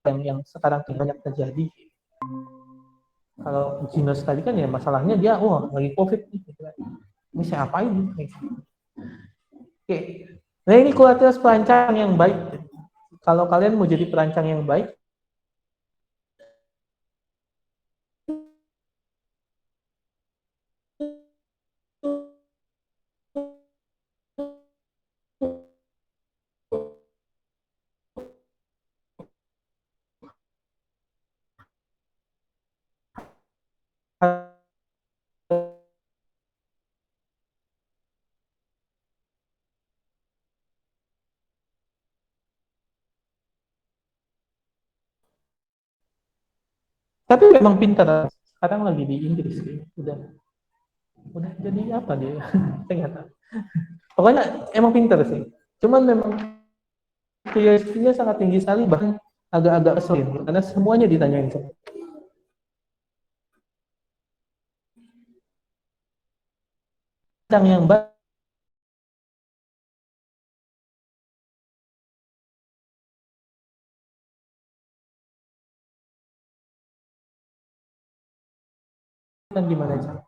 Yang sekarang banyak terjadi. Kalau Gino tadi kan ya masalahnya dia lagi COVID gitu kan. Ini saya apain? Oke. Nah ini kualitas perancang yang baik. Kalau kalian mau jadi perancang yang baik, Tapi memang pintar. Sekarang lagi di Inggris gitu. Udah jadi apa dia? Saya nggak tahu. Pokoknya emang pintar sih. Cuman memang curiosity-nya sangat tinggi sekali, bahkan agak-agak keselin karena semuanya ditanyain semua. Yang gimana cara?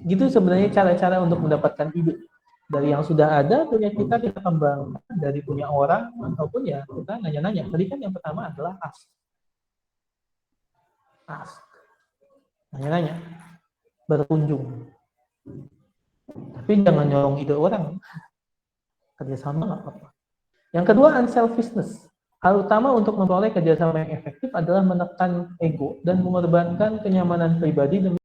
Gitu sebenarnya cara-cara untuk mendapatkan ide dari yang sudah ada punya kita kembangkan, dari punya orang ataupun ya kita nanya-nanya. Tadi kan yang pertama adalah ask, nanya-nanya, berkunjung. Tapi jangan nyolong ide orang, kerjasama nggak apa-apa. Yang kedua, unselfishness. Hal utama untuk memperoleh kerjasama yang efektif adalah menekan ego dan mengorbankan kenyamanan pribadi demi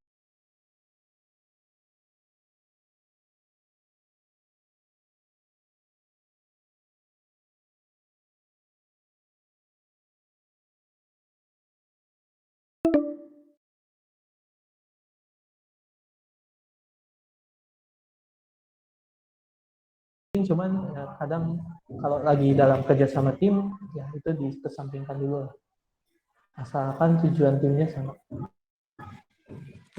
cuman ya, kadang kalau lagi dalam kerjasama tim ya itu dikesampingkan dulu, asalkan tujuan timnya sama.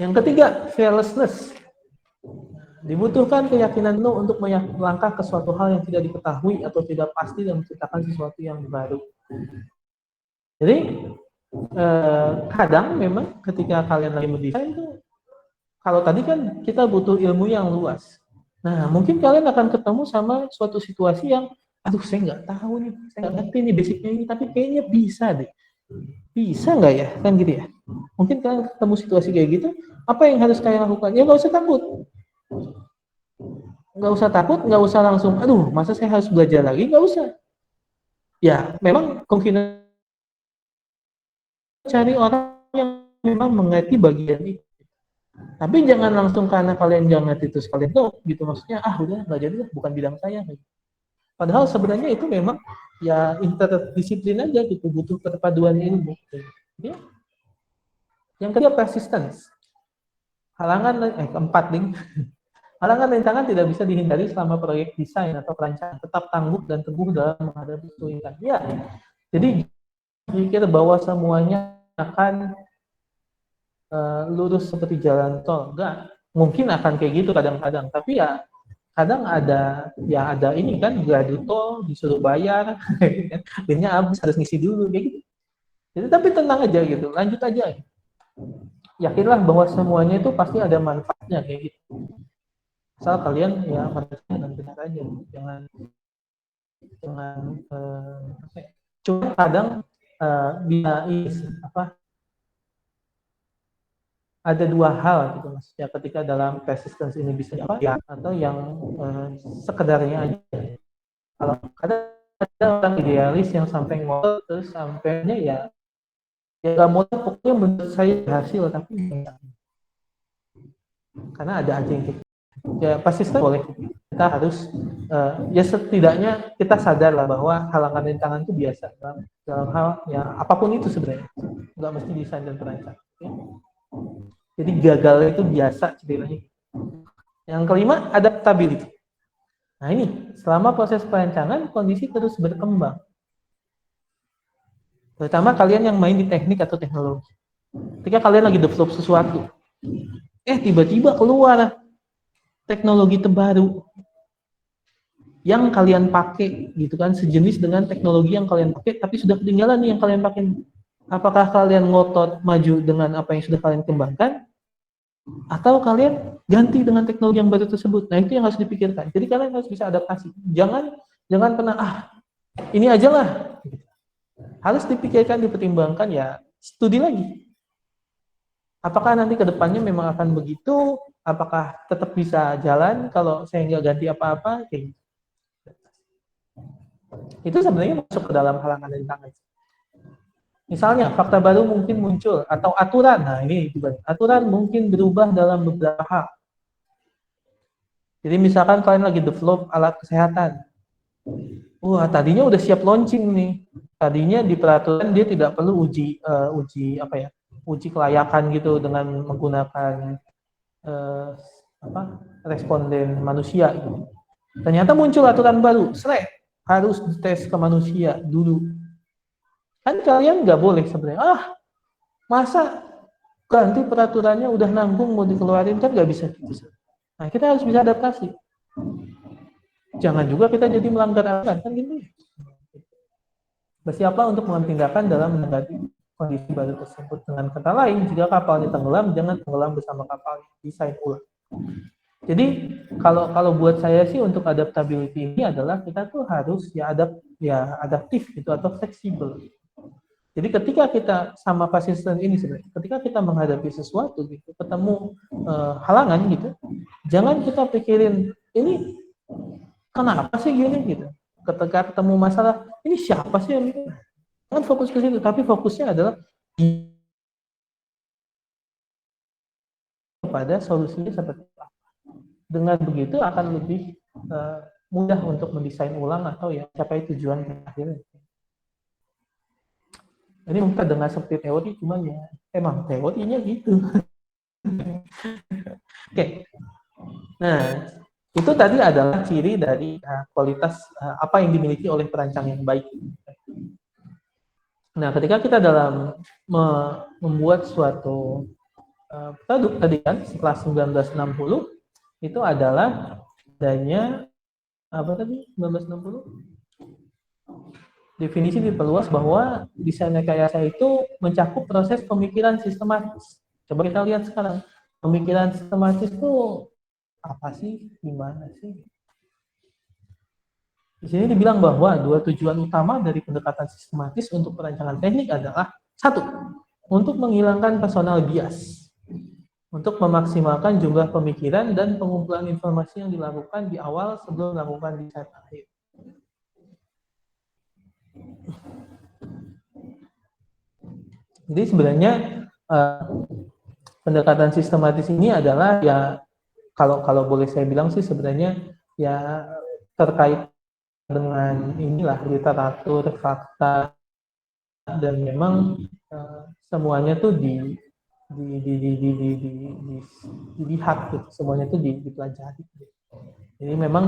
Yang ketiga, fearlessness. Dibutuhkan keyakinan penuh untuk melangkah ke suatu hal yang tidak diketahui atau tidak pasti dan menciptakan sesuatu yang baru. Jadi kadang memang ketika kalian lagi mendesain itu, kalau tadi kan kita butuh ilmu yang luas. Nah, mungkin kalian akan ketemu sama suatu situasi yang, aduh saya nggak tahu nih, saya nggak ngerti nih basicnya ini, tapi kayaknya bisa deh. Bisa nggak ya? Kan gitu ya. Mungkin kalian ketemu situasi kayak gitu, apa yang harus kalian lakukan? Ya nggak usah takut. Nggak usah takut, nggak usah langsung, aduh masa saya harus belajar lagi? Nggak usah. Ya, memang kemungkinan cari orang yang memang mengerti bagian itu. Tapi jangan langsung karena kalian nggak ngerti terus kalian tuh gitu, maksudnya udah nggak jadi lah, bukan bidang saya. Padahal sebenarnya itu memang ya interdisiplin aja gitu, butuh perpaduan ilmu. Ya. Yang kedua, persistence. Keempat nih. Halangan rintangan tidak bisa dihindari selama proyek desain atau perancangan. Tetap tangguh dan teguh dalam menghadapi kesulitan. Ya. Jadi pikir bahwa semuanya akan lurus seperti jalan tol, enggak. Mungkin akan kayak gitu kadang-kadang, tapi ya kadang ada ini kan, gardu tol disuruh bayar, akhirnya habis harus ngisi dulu kayak gitu. Jadi tapi tenang aja gitu, lanjut aja. Yakinlah bahwa semuanya itu pasti ada manfaatnya kayak gitu. Asal kalian ya percaya dan benar aja, jangan cuma kadang ada dua hal gitu maksudnya ketika dalam persistence ini bisa ya, atau yang sekedarnya aja. Kalau ada orang idealis yang sampai ngotot terus sampainya ya nggak mau, pokoknya menurut saya berhasil, tapi karena ada aja yang ya persisten boleh, kita harus ya setidaknya kita sadar lah bahwa halangan rintangan itu biasa dalam hal ya apapun itu sebenarnya, nggak mesti desain dan perancang. Ya. Jadi gagal itu biasa ceritanya. Yang kelima, adaptability. Nah ini, selama proses perancangan, kondisi terus berkembang. Terutama kalian yang main di teknik atau teknologi. Ketika kalian lagi develop sesuatu, tiba-tiba keluar teknologi terbaru yang kalian pakai, gitu kan, sejenis dengan teknologi yang kalian pakai, tapi sudah ketinggalan nih yang kalian pakai. Apakah kalian ngotot maju dengan apa yang sudah kalian kembangkan, atau kalian ganti dengan teknologi yang baru tersebut? Nah itu yang harus dipikirkan. Jadi kalian harus bisa adaptasi. Jangan pernah ini aja lah. Harus dipikirkan, dipertimbangkan, ya studi lagi. Apakah nanti ke depannya memang akan begitu? Apakah tetap bisa jalan kalau saya nggak ganti apa-apa? Kayak gitu. Itu sebenarnya masuk ke dalam halangan rintangan. Misalnya, fakta baru mungkin muncul, atau aturan. Nah, ini juga. Aturan mungkin berubah dalam beberapa hal. Jadi, misalkan kalian lagi develop alat kesehatan. Wah, tadinya udah siap launching nih. Tadinya di peraturan dia tidak perlu uji kelayakan gitu dengan menggunakan eh, responden manusia gitu. Ternyata muncul aturan baru, harus dites ke manusia dulu. Kan kalian nggak boleh sebenarnya. Masa ganti peraturannya udah nanggung mau dikeluarin, kan nggak bisa gitu. Nah, kita harus bisa adaptasi. Jangan juga kita jadi melanggar aturan, kan gitu. Bersiaplah untuk mengambil tindakan dalam menghadapi kondisi baru tersebut. Dengan kata lain, jika kapalnya tenggelam, jangan tenggelam bersama kapal. Desain ulang. Jadi kalau buat saya sih untuk adaptability ini adalah kita tuh harus adaptif gitu atau fleksibel. Jadi ketika kita sama persisten ini sebenarnya, ketika kita menghadapi sesuatu gitu, ketemu halangan gitu, jangan kita pikirin ini kenapa sih gini gitu. Ketika ketemu masalah, ini siapa sih yang bikin? Jangan fokus ke situ, tapi fokusnya adalah pada solusinya seperti apa. Dengan begitu akan lebih mudah untuk mendesain ulang atau ya capai tujuan akhirnya. Ini mungkin dengar seperti teori, cuman ya emang teorinya gitu. Oke. Nah, itu tadi adalah ciri dari kualitas apa yang dimiliki oleh perancang yang baik. Nah, ketika kita dalam membuat suatu produk tadi kan setelah 1960 itu adalah adanya apa tadi 1960 definisi diperluas bahwa desain rekayasa itu mencakup proses pemikiran sistematis. Coba kita lihat sekarang pemikiran sistematis itu apa sih, gimana sih? Di sini dibilang bahwa dua tujuan utama dari pendekatan sistematis untuk perancangan teknik adalah satu, untuk menghilangkan personal bias, untuk memaksimalkan jumlah pemikiran dan pengumpulan informasi yang dilakukan di awal sebelum melakukan desain akhir. Jadi sebenarnya pendekatan sistematis ini adalah ya kalau boleh saya bilang sih sebenarnya ya terkait dengan inilah literatur, fakta, dan memang semuanya tuh dilihat gitu, semuanya tuh dipelajari. Jadi memang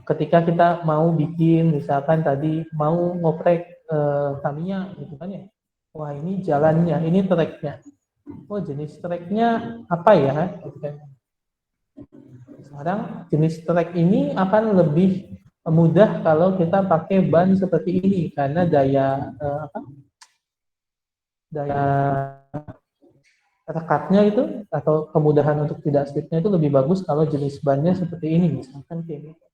ketika kita mau bikin, misalkan tadi mau ngoprek Tamiya gitu kan ya, wah ini jalannya, ini treknya, oh jenis treknya apa ya? Sekarang jenis trek ini akan lebih mudah kalau kita pakai ban seperti ini karena daya rekatnya itu atau kemudahan untuk tidak slipnya itu lebih bagus kalau jenis bannya seperti ini misalkan kayak gitu.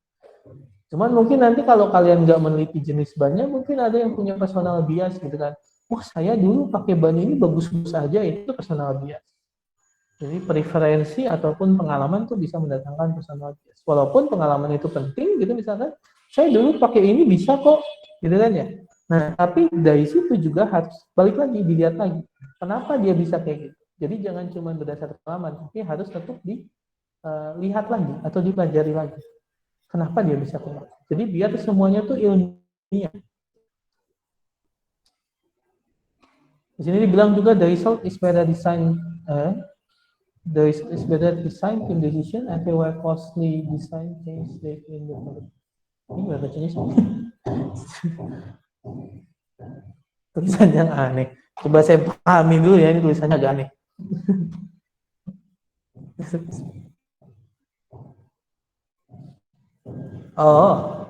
Cuman mungkin nanti kalau kalian nggak meneliti jenis bannya, mungkin ada yang punya personal bias gitu kan. Wah saya dulu pakai ban ini bagus-bagus aja, itu personal bias. Jadi preferensi ataupun pengalaman tuh bisa mendatangkan personal bias. Walaupun pengalaman itu penting gitu misalkan, saya dulu pakai ini bisa kok, gitu kan ya. Nah tapi dari situ juga harus balik lagi, dilihat lagi. Kenapa dia bisa kayak gitu? Jadi jangan cuma berdasarkan pengalaman, tapi harus tetap dilihat lagi atau dipelajari lagi. Kenapa dia bisa kayak gitu? Jadi biar semuanya tuh ilmiah. Di sini dibilang juga the result is better design, is better design in decision and they were costly design change late in the product. Ini bahasa Chinese. Tulisan yang aneh. Coba saya pahami dulu ya, ini tulisannya agak aneh. Oh.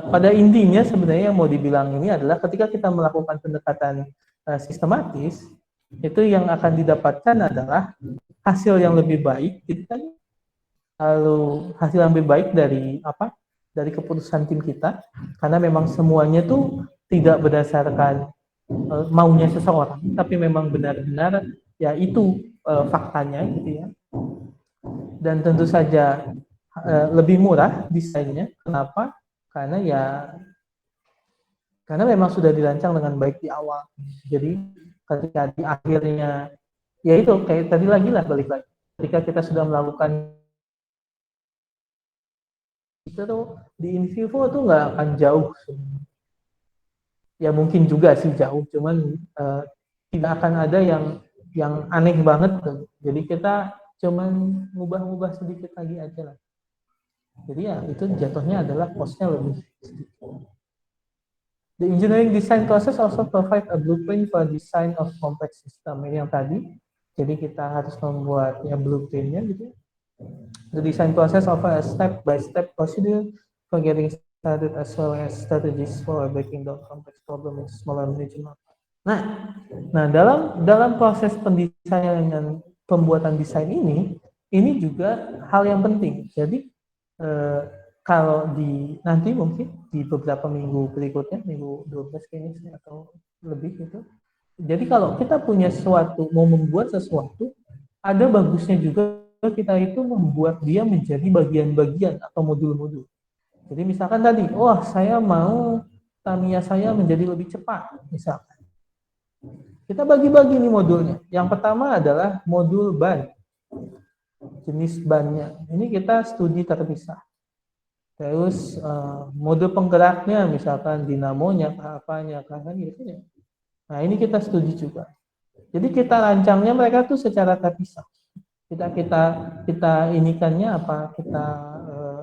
Pada intinya sebenarnya yang mau dibilang ini adalah ketika kita melakukan pendekatan sistematis, itu yang akan didapatkan adalah hasil yang lebih baik, gitu kan? Lalu hasil yang lebih baik dari apa? Dari keputusan tim kita, karena memang semuanya tuh tidak berdasarkan maunya seseorang, tapi memang benar-benar ya itu faktanya, gitu ya. Dan tentu saja lebih murah desainnya. Kenapa? Karena memang sudah dirancang dengan baik di awal. Jadi ketika di akhirnya, ya itu kayak tadi lagi lah, balik lagi. Ketika kita sudah melakukan itu tuh di in vivo tuh nggak akan jauh. Ya mungkin juga sih jauh, cuman tidak akan ada yang aneh banget tuh. Jadi kita cuman ngubah-ngubah sedikit lagi aja lah. Jadi ya itu jatuhnya adalah cost-nya lebih sedikit. The engineering design process also provide a blueprint for design of complex system. Ini yang tadi. Jadi kita harus membuat ya blueprint-nya gitu. The design process offer a step-by-step procedure for getting started as well as strategies for breaking down complex problem into smaller manageable. Nah dalam proses pendesainan pembuatan desain ini juga hal yang penting. Jadi kalau nanti mungkin di beberapa minggu berikutnya, minggu 12 kayaknya atau lebih gitu. Jadi kalau kita punya mau membuat sesuatu, ada bagusnya juga kita itu membuat dia menjadi bagian-bagian atau modul-modul. Jadi misalkan tadi, saya mau Tamiya saya menjadi lebih cepat, misalkan. Kita bagi-bagi nih modulnya. Yang pertama adalah modul ban. Jenis bannya. Ini kita studi terpisah. Terus modul penggeraknya, misalkan dinamonya, apanya, gitu ya. Nah ini kita studi juga. Jadi kita rancangnya mereka tuh secara terpisah. Kita inikannya apa? Kita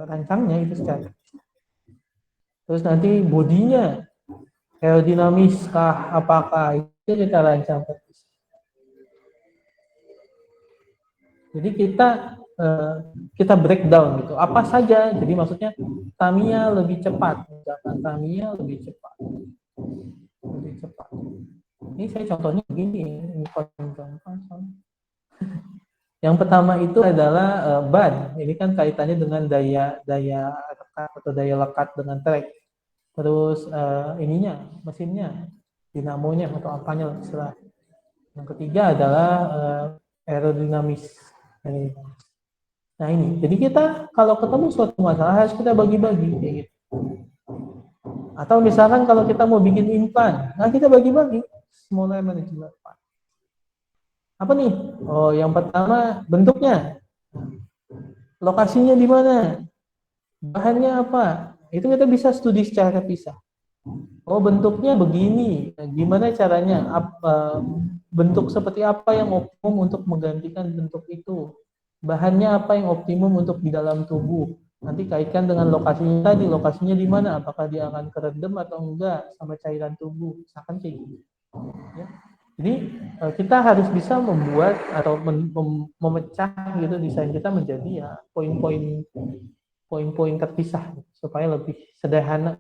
rancangnya itu secara terpisah. Terus nanti bodinya aerodinamis kah, apakah itu kita rancang terpisah. Jadi kita breakdown gitu. Apa saja? Jadi maksudnya Tamiya lebih cepat, misalkan Tamiya lebih cepat. Ini saya contohnya begini, ini paling gampang. Yang pertama itu adalah ban. Ini kan kaitannya dengan daya rekat atau daya lekat dengan trek. Terus mesinnya, dinamonya atau apanya istilah. Yang ketiga adalah aerodinamis. Nah ini, jadi kita kalau ketemu suatu masalah harus kita bagi-bagi kayak gitu. Atau misalkan kalau kita mau bikin implan, nah kita bagi-bagi smaller management part. Apa nih? Yang pertama bentuknya, lokasinya di mana, bahannya apa, itu kita bisa studi secara terpisah. Bentuknya begini, gimana caranya, bentuk seperti apa yang optimum untuk menggantikan bentuk itu, bahannya apa yang optimum untuk di dalam tubuh. Nanti kaitkan dengan lokasinya tadi, lokasinya di mana, apakah dia akan kerendam atau enggak sama cairan tubuh, misalkan kayak gitu. Ya. Jadi kita harus bisa membuat atau memecah gitu desain kita menjadi ya poin-poin terpisah supaya lebih sederhana.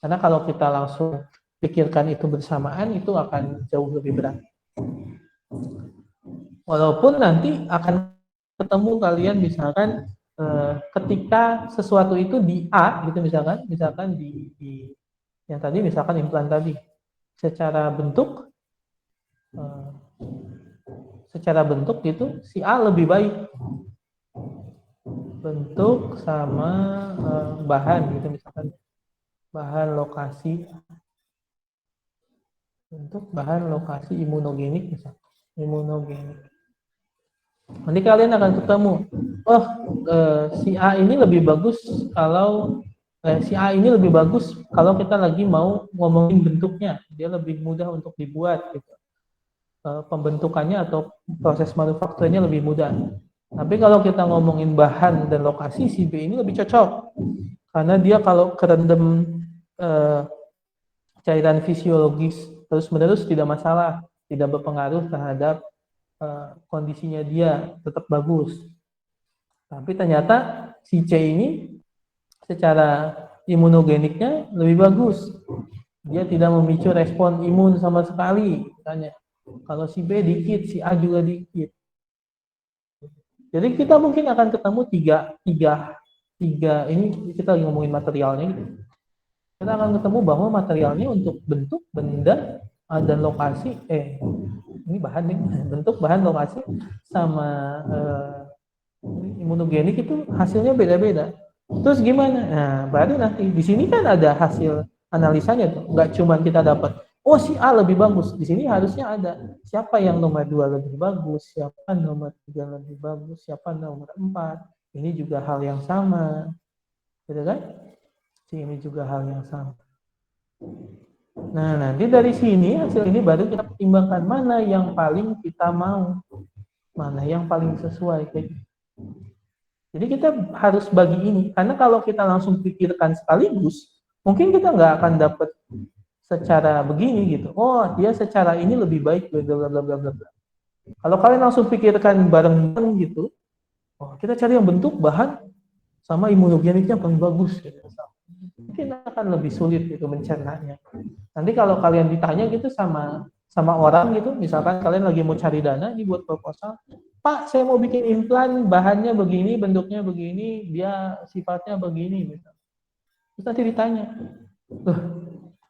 Karena kalau kita langsung pikirkan itu bersamaan itu akan jauh lebih berat. Walaupun nanti akan ketemu kalian misalkan ketika sesuatu itu di A gitu misalkan di yang tadi misalkan implan tadi secara bentuk gitu si A lebih baik bentuk sama bahan gitu misalkan bahan lokasi bentuk bahan lokasi imunogenik misalkan imunogenik. Nanti kalian akan ketemu, si A ini lebih bagus kalau kita lagi mau ngomongin bentuknya, dia lebih mudah untuk dibuat gitu. Pembentukannya atau proses manufakturnya lebih mudah. Tapi kalau kita ngomongin bahan dan lokasi, si B ini lebih cocok karena dia kalau kerendam cairan fisiologis terus-menerus tidak masalah, tidak berpengaruh terhadap kondisinya dia tetap bagus. Tapi ternyata si C ini secara imunogeniknya lebih bagus. Dia tidak memicu respon imun sama sekali. Misalnya, kalau si B dikit, si A juga dikit. Jadi kita mungkin akan ketemu tiga ini kita lagi ngomongin materialnya gitu. Kita akan ketemu bahwa materialnya untuk bentuk, benda, dan lokasi, ini bahan nih, bentuk, bahan, lokasi, sama imunogenik itu hasilnya beda-beda. Terus gimana? Nah, baru nanti di sini kan ada hasil analisanya tuh. Nggak cuma kita dapat, oh si A lebih bagus. Di sini harusnya ada siapa yang nomor 2 lebih bagus, siapa nomor 3 lebih bagus, siapa nomor 4. Ini juga hal yang sama. Gitu kan? Ini juga hal yang sama. Nah, nanti dari sini hasil ini baru kita pertimbangkan mana yang paling kita mau, mana yang paling sesuai. Jadi kita harus bagi ini, karena kalau kita langsung pikirkan sekaligus, mungkin kita nggak akan dapat secara begini gitu. Oh, dia secara ini lebih baik, bla bla bla bla bla. Kalau kalian langsung pikirkan bareng-bareng gitu, oh kita cari yang bentuk, bahan, sama imunogeniknya paling bagus. Gitu. Mungkin akan lebih sulit gitu mencernanya. Nanti kalau kalian ditanya gitu sama orang gitu, misalkan kalian lagi mau cari dana nih buat proposal, Pak, saya mau bikin implan, bahannya begini, bentuknya begini, dia sifatnya begini, gitu. Terus nanti ditanya, loh,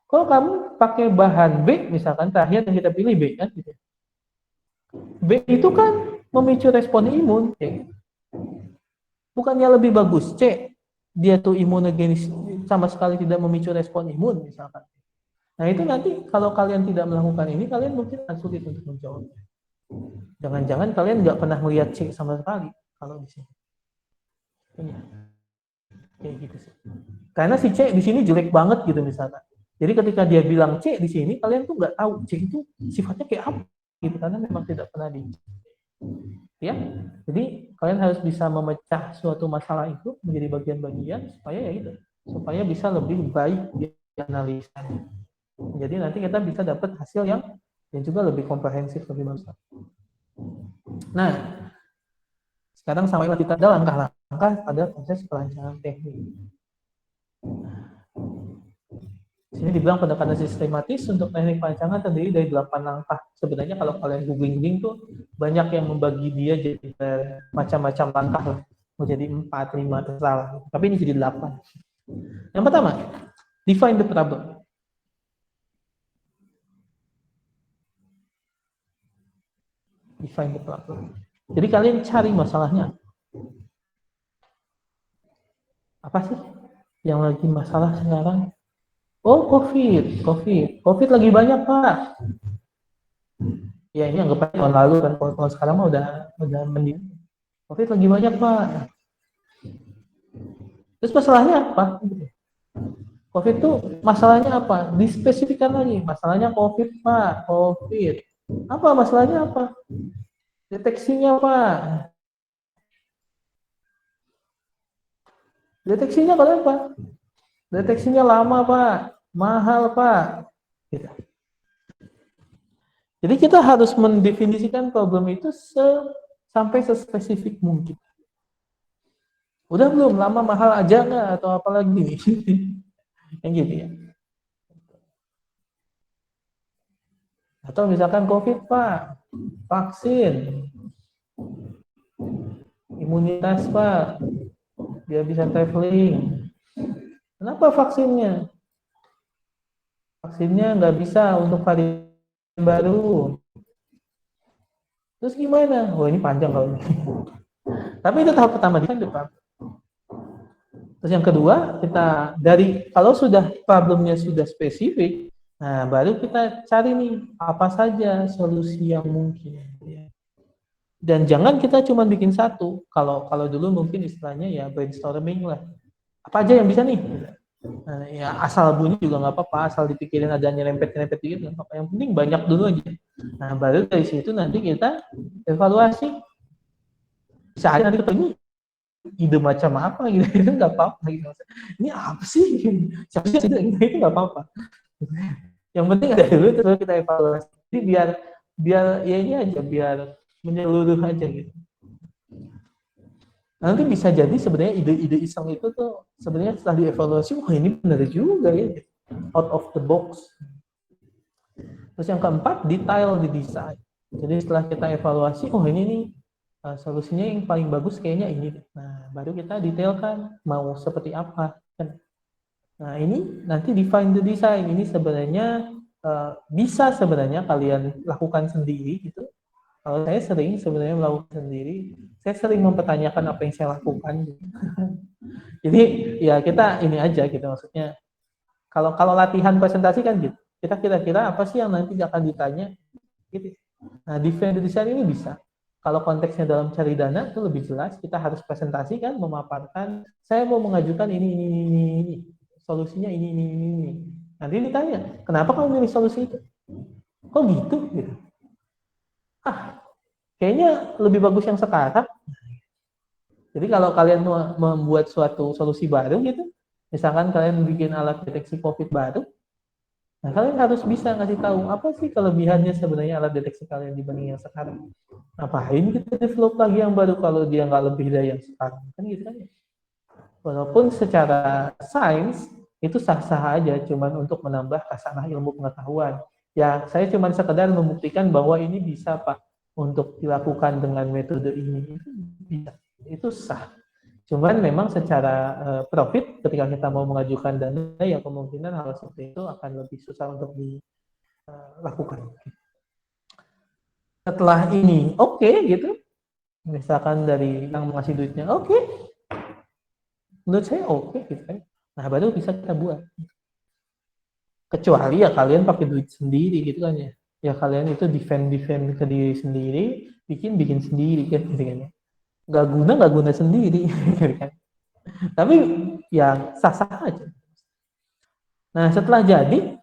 kalau kamu pakai bahan B, misalkan terakhir yang kita pilih B kan, gitu. B itu kan memicu respon imun, ya. Bukannya lebih bagus C, dia tuh imunogenis sama sekali tidak memicu respon imun, misalkan. Nah itu nanti kalau kalian tidak melakukan ini, kalian mungkin akan sulit untuk menjawabnya. Jangan-jangan kalian nggak pernah melihat C sama sekali kalau di sini. Ini kayak gitu sih. Karena si C di sini jelek banget gitu misalnya. Jadi ketika dia bilang C di sini, kalian tuh nggak tahu C itu sifatnya kayak apa gitu karena memang tidak pernah di. Ya, jadi kalian harus bisa memecah suatu masalah itu menjadi bagian-bagian supaya ya gitu, supaya bisa lebih baik dianalisa. Jadi nanti kita bisa dapat hasil yang juga lebih komprehensif, lebih bagus. Nah, sekarang sampailah kita ada langkah-langkah pada proses perancangan teknik. Sini dibilang pendekatan sistematis untuk teknik perancangan terdiri dari 8 langkah. Sebenarnya kalau kalian googling tuh banyak yang membagi dia jadi macam-macam langkah lah. Mau jadi 4, 5 terserah. Tapi ini jadi 8. Yang pertama, define the problem. Define the problem. Jadi kalian cari masalahnya. Apa sih yang lagi masalah sekarang? Oh, COVID lagi banyak, Pak. Ya, ini anggap aja tahun lalu kan, kalau sekarang mah udah mending. COVID lagi banyak, Pak. Terus masalahnya apa? COVID itu masalahnya apa? Dispesifikan lagi. Masalahnya COVID, Pak. COVID. Apa masalahnya apa? Deteksinya, Pak. Deteksinya kalau apa? Deteksinya lama, Pak. Mahal, Pak. Gitu. Jadi kita harus mendefinisikan problem itu sampai sespesifik mungkin. Udah belum? Lama, mahal aja nggak? Atau apa lagi? Yang gitu ya. Atau misalkan COVID, Pak. Vaksin. Imunitas, Pak. Dia bisa traveling. Kenapa vaksinnya? Vaksinnya nggak bisa untuk varian baru. Terus gimana? Oh ini panjang kalau ini. Tapi itu tahap pertama di depan. Terus yang kedua, kita dari kalau sudah problemnya sudah spesifik, nah baru kita cari nih apa saja solusi yang mungkin. Dan jangan kita cuma bikin satu. Kalau dulu mungkin istilahnya ya brainstorming lah. Apa aja yang bisa nih? Nah, ya asal bunyi juga nggak apa-apa, asal dipikirin ada nyerempet-nyerempet dikit nggak apa-apa. Yang penting banyak dulu aja. Nah baru dari situ nanti kita evaluasi. Bisa aja nanti ketemu ide macam apa gitu, itu nggak apa-apa gitu. Ini apa sih? Siapa sih itu nggak apa-apa. Yang penting ada dulu terus kita evaluasi. Jadi biar ya ini aja, biar menyeluruh aja gitu. Nanti bisa jadi sebenarnya ide-ide iseng itu tuh sebenarnya setelah dievaluasi, wah ini benar juga ya, out of the box. Terus yang keempat, detail di desain. Jadi setelah kita evaluasi, oh ini nih solusinya yang paling bagus kayaknya ini. Nah baru kita detailkan mau seperti apa. Nah ini nanti define the design. Ini sebenarnya bisa sebenarnya kalian lakukan sendiri gitu. Kalau saya sering sebenarnya melakukan sendiri, saya sering mempertanyakan apa yang saya lakukan. Jadi ya kita ini aja gitu maksudnya. Kalau latihan presentasi kan gitu. Kita kira-kira apa sih yang nanti akan ditanya? Gitu. Nah, defend design ini bisa. Kalau konteksnya dalam cari dana itu lebih jelas, kita harus presentasikan, memaparkan, saya mau mengajukan ini. Solusinya ini. Nanti ditanya, kenapa kamu milih solusi itu? Kok gitu? Gitu. Kayaknya lebih bagus yang sekarang. Jadi kalau kalian membuat suatu solusi baru gitu, misalkan kalian bikin alat deteksi COVID baru, nah kalian harus bisa ngasih tahu apa sih kelebihannya sebenarnya alat deteksi kalian dibanding yang sekarang. Ngapain kita develop lagi yang baru kalau dia nggak lebih dari yang sekarang? Kan gitu kan ya. Walaupun secara sains itu sah-sah aja, cuman untuk menambah kasanah ilmu pengetahuan. Ya, saya cuman sekedar membuktikan bahwa ini bisa Pak untuk dilakukan dengan metode ini. Itu bisa, itu sah. Cuman memang secara profit ketika kita mau mengajukan dana ya kemungkinan hal seperti itu akan lebih susah untuk dilakukan. Setelah ini oke, gitu, misalkan dari yang ngasih duitnya oke, menurut saya oke gitu kan. Nah baru bisa kita buat. Kecuali ya kalian pakai duit sendiri gitu kan ya. Ya kalian itu defend ke diri sendiri, bikin sendiri kan gitu kan ya. Nggak guna sendiri gitu kan. Tapi yang sah-sah aja. Nah setelah jadi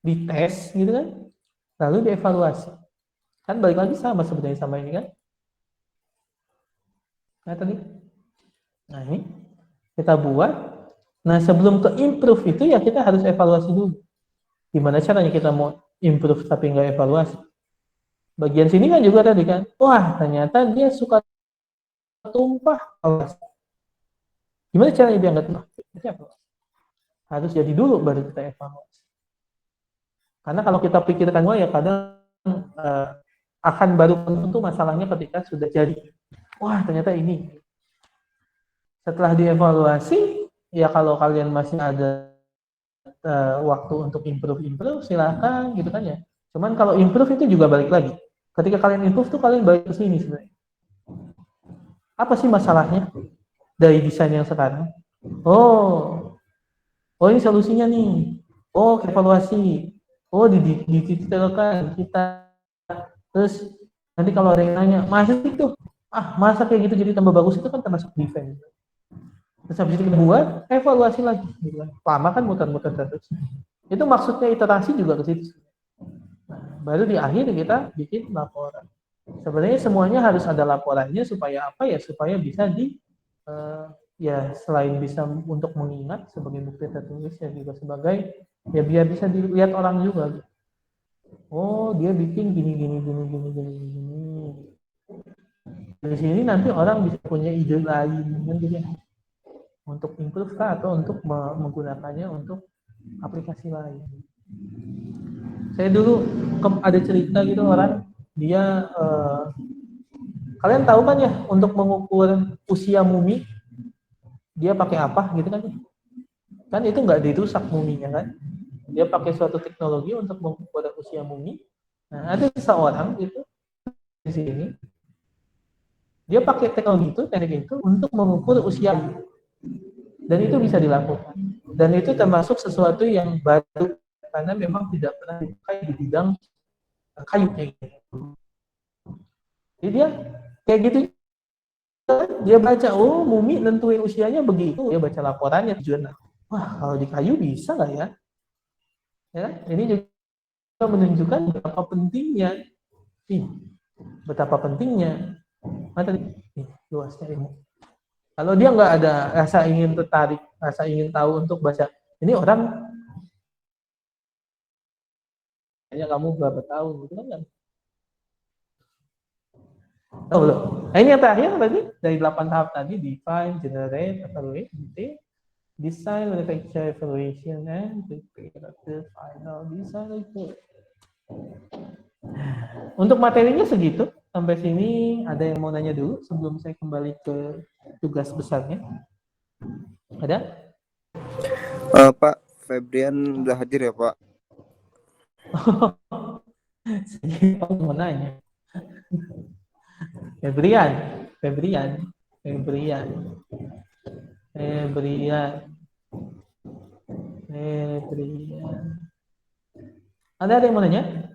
dites gitu kan, lalu dievaluasi. Kan balik lagi sama sebenarnya sama ini kan. Nah tadi, nah ini kita buat. Nah sebelum ke improve itu ya kita harus evaluasi dulu. Gimana caranya kita mau improve tapi nggak evaluasi? Bagian sini kan juga tadi kan, wah ternyata dia suka tumpah. Gimana caranya dia nggak tumpah? Harus jadi dulu baru kita evaluasi. Karena kalau kita pikirkan ya kadang akan baru tentu masalahnya ketika sudah jadi. Wah ternyata ini. Setelah dievaluasi, ya kalau kalian masih ada waktu untuk improve silakan gitu kan ya. Cuman kalau improve itu juga balik lagi. Ketika kalian improve tuh kalian balik ke sini sebenarnya. Apa sih masalahnya dari desain yang sekarang? Oh ini solusinya nih. Oh evaluasi. Oh didetailkan kita. Terus nanti kalau ada yang nanya, masa kayak gitu jadi tambah bagus, itu kan termasuk defense. Terus habis itu kita buat evaluasi lagi. Lama kan muter-muter terus. Itu maksudnya iterasi juga ke situ. Nah, baru di akhir kita bikin laporan. Sebenarnya semuanya harus ada laporannya supaya apa ya? Supaya bisa ya selain bisa untuk mengingat sebagai bukti tertulis ya juga sebagai ya biar bisa dilihat orang juga. Oh dia bikin gini. Dari sini nanti orang bisa punya ide lain kan gitu ya. Untuk improve kah atau untuk menggunakannya untuk aplikasi lain. Saya dulu ada cerita gitu orang dia kalian tahu kan ya untuk mengukur usia mumi dia pakai apa gitu kan itu nggak dirusak muminya kan, dia pakai suatu teknologi untuk mengukur usia mumi. Nah ada seseorang gitu di sini dia pakai teknik itu untuk mengukur usia dan itu bisa dilakukan dan itu termasuk sesuatu yang baru karena memang tidak pernah dipakai di bidang kayu kayak gitu. Jadi dia kayak gitu, dia baca mumi nentuin usianya begitu, dia baca laporannya di jurnal. Wah kalau di kayu bisa nggak ya? Ya ini juga menunjukkan betapa pentingnya luasnya ilmu. Kalau dia nggak ada rasa ingin tertarik, rasa ingin tahu untuk baca, ini orang hanya kamu berapa tahun gitu kan? Tahu belum? Nah ini yang terakhir tadi dari 8 tahap tadi, define, generate, evaluate, design, manufacture, evaluation, and the final design. Untuk materinya segitu. Sampai sini ada yang mau nanya dulu sebelum saya kembali ke tugas besarnya? Ada? Pak Febrian udah hadir ya Pak? Saya mau nanya. Febrian. Ada yang mau nanya?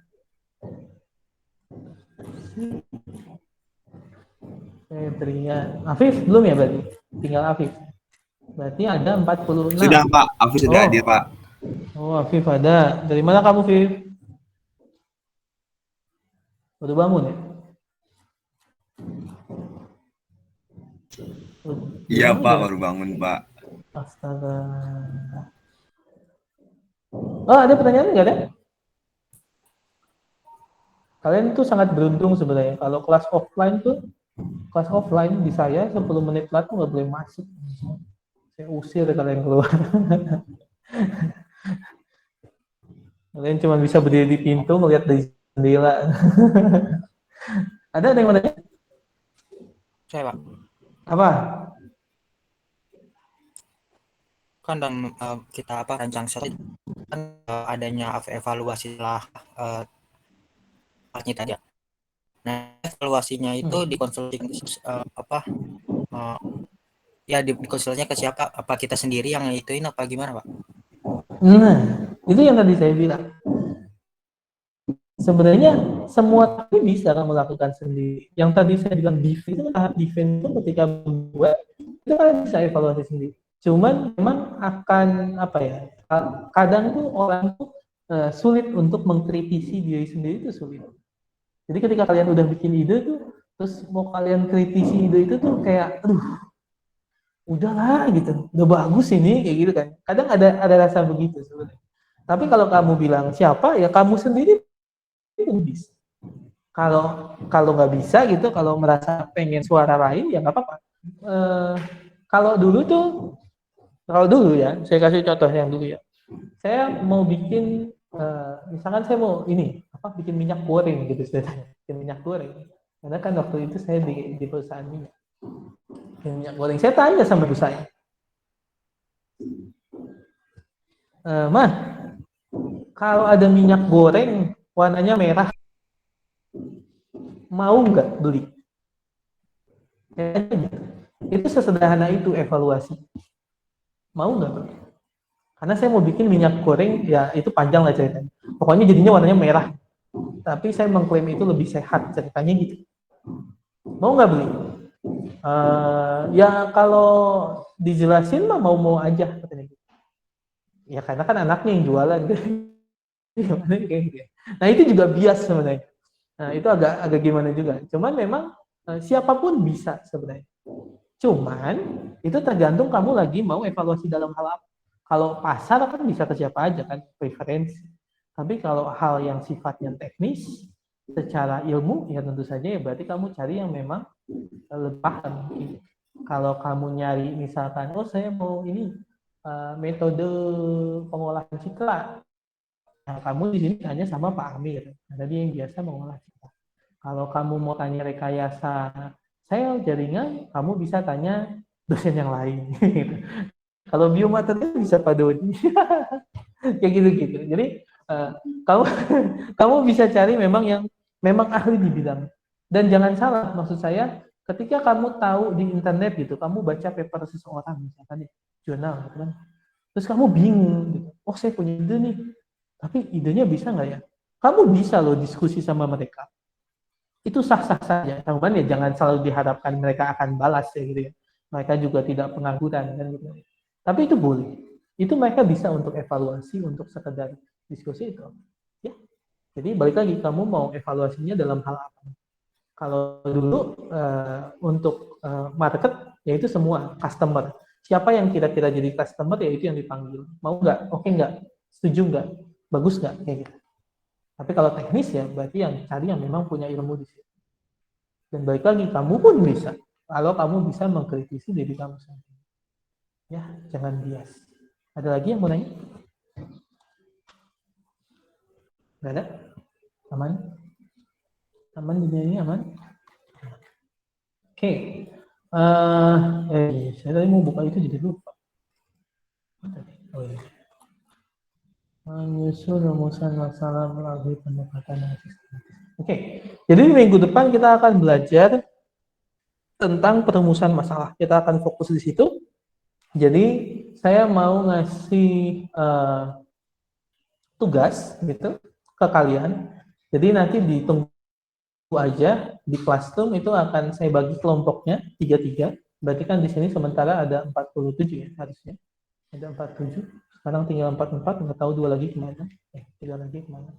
Febrian. Afif belum ya berarti? Tinggal Afif. Berarti ada 46. Sudah Pak, Afif sudah Oh. hadir Pak. Oh, Afif ada. Dari mana kamu, Afif? Baru bangun ya? Iya Bangun Pak, ya? baru bangun Pak. Astaga. Oh, ada pertanyaan nggak ada? Kalian tuh sangat beruntung sebenarnya. Kalau kelas offline di saya 10 menit telat tuh nggak boleh masuk. Saya usir kalian keluar. Kalian cuma bisa berdiri di pintu melihat dari jendela. Ada yang mau nanya? Saya Pak, Apa? kan dalam kita rancang strategi kan adanya evaluasi setelah partnya tadi. Nah, evaluasinya itu dikonsultasikan ya dikonsultasinya ke siapa? Apa kita sendiri yang ituin apa gimana, Pak? Nah, itu yang tadi saya bilang. Sebenarnya semua tapi bisa kamu lakukan sendiri. Yang tadi saya bilang defense itu tahap defense itu ketika membuat itu kan bisa evaluasi sendiri. Cuman memang akan apa ya? Kadang tuh orang tuh sulit untuk mengkritisi diri sendiri itu sulit. Jadi ketika kalian udah bikin ide tuh, terus mau kalian kritisi ide itu tuh kayak, aduh, udahlah gitu, udah bagus ini kayak gitu kan. Kadang ada rasa begitu sebenarnya. Tapi kalau kamu bilang siapa ya kamu sendiri itu bisa. Kalau nggak bisa gitu, kalau merasa pengen suara lain ya nggak apa-apa. Kalau dulu ya, saya kasih contoh yang dulu ya. Saya mau bikin, misalkan saya mau bikin minyak goreng gitu ceritanya, bikin minyak goreng. Karena kan waktu itu saya di perusahaan minyak, bikin minyak goreng. Saya tanya sama ibu saya, Mah, kalau ada minyak goreng warnanya merah, mau nggak beli? Itu sesederhana itu evaluasi. Mau nggak beli? Karena saya mau bikin minyak goreng, ya itu panjang lah ceritanya. Pokoknya jadinya warnanya merah. Tapi saya mengklaim itu lebih sehat, ceritanya gitu. Mau nggak beli? Ya kalau dijelasin mah mau aja katanya gitu. Ya karena kan anaknya yang jualan gitu. Nah itu juga bias sebenarnya. Nah itu agak gimana juga. Cuman memang siapapun bisa sebenarnya. Cuman itu tergantung kamu lagi mau evaluasi dalam hal apa. Kalau pasar kan bisa ke siapa aja kan, preferensi. Tapi kalau hal yang sifatnya teknis, secara ilmu, ya tentu saja ya berarti kamu cari yang memang lebih paham. Kalau kamu nyari misalkan, oh saya mau ini metode pengolahan cikla. Nah, kamu di sini tanya sama Pak Amir, karena dia yang biasa mengolah cikla. Kalau kamu mau tanya rekayasa sel jaringan, kamu bisa tanya dosen yang lain. Kalau biomaterial bisa Pak Dodi. Kayak gitu-gitu. Jadi kamu bisa cari memang yang memang ahli di bidang. Dan jangan salah, maksud saya ketika kamu tahu di internet gitu, kamu baca paper seseorang misalkan di jurnal gitu kan. Terus kamu bingung gitu. Oh, saya punya ide nih. Tapi idenya bisa nggak ya? Kamu bisa loh diskusi sama mereka. Itu sah-sah saja. Cuman ya jangan selalu diharapkan mereka akan balas ya gitu ya. Mereka juga tidak pengangguran kan gitu. Tapi itu boleh. Itu mereka bisa untuk evaluasi, untuk sekedar diskusi itu. Ya. Jadi balik lagi, kamu mau evaluasinya dalam hal apa? Kalau dulu untuk market, yaitu semua customer. Siapa yang kira-kira jadi customer, ya itu yang dipanggil. Mau nggak? Oke nggak? Setuju nggak? Bagus nggak? Kayak gitu. Tapi kalau teknis ya, berarti yang cari yang memang punya ilmu di situ. Dan balik lagi, kamu pun bisa. Kalau kamu bisa mengkritisi diri kamu sendiri. Ya, jangan bias. Ada lagi yang mau nanya? Nggak ada? Aman? Aman di sini aman? Oke. Saya tadi mau buka itu jadi lupa. Oh iya. Menyusun rumusan masalah melalui pendekatan sistematis. Oke. Jadi minggu depan kita akan belajar tentang perumusan masalah. Kita akan fokus di situ. Jadi saya mau ngasih tugas gitu ke kalian. Jadi nanti ditunggu aja di Classroom itu akan saya bagi kelompoknya 3-3. Berarti kan di sini sementara ada 47 ya harusnya. Ada 47. Sekarang tinggal 44, nggak tahu 2 lagi kemana. 3 lagi kemana.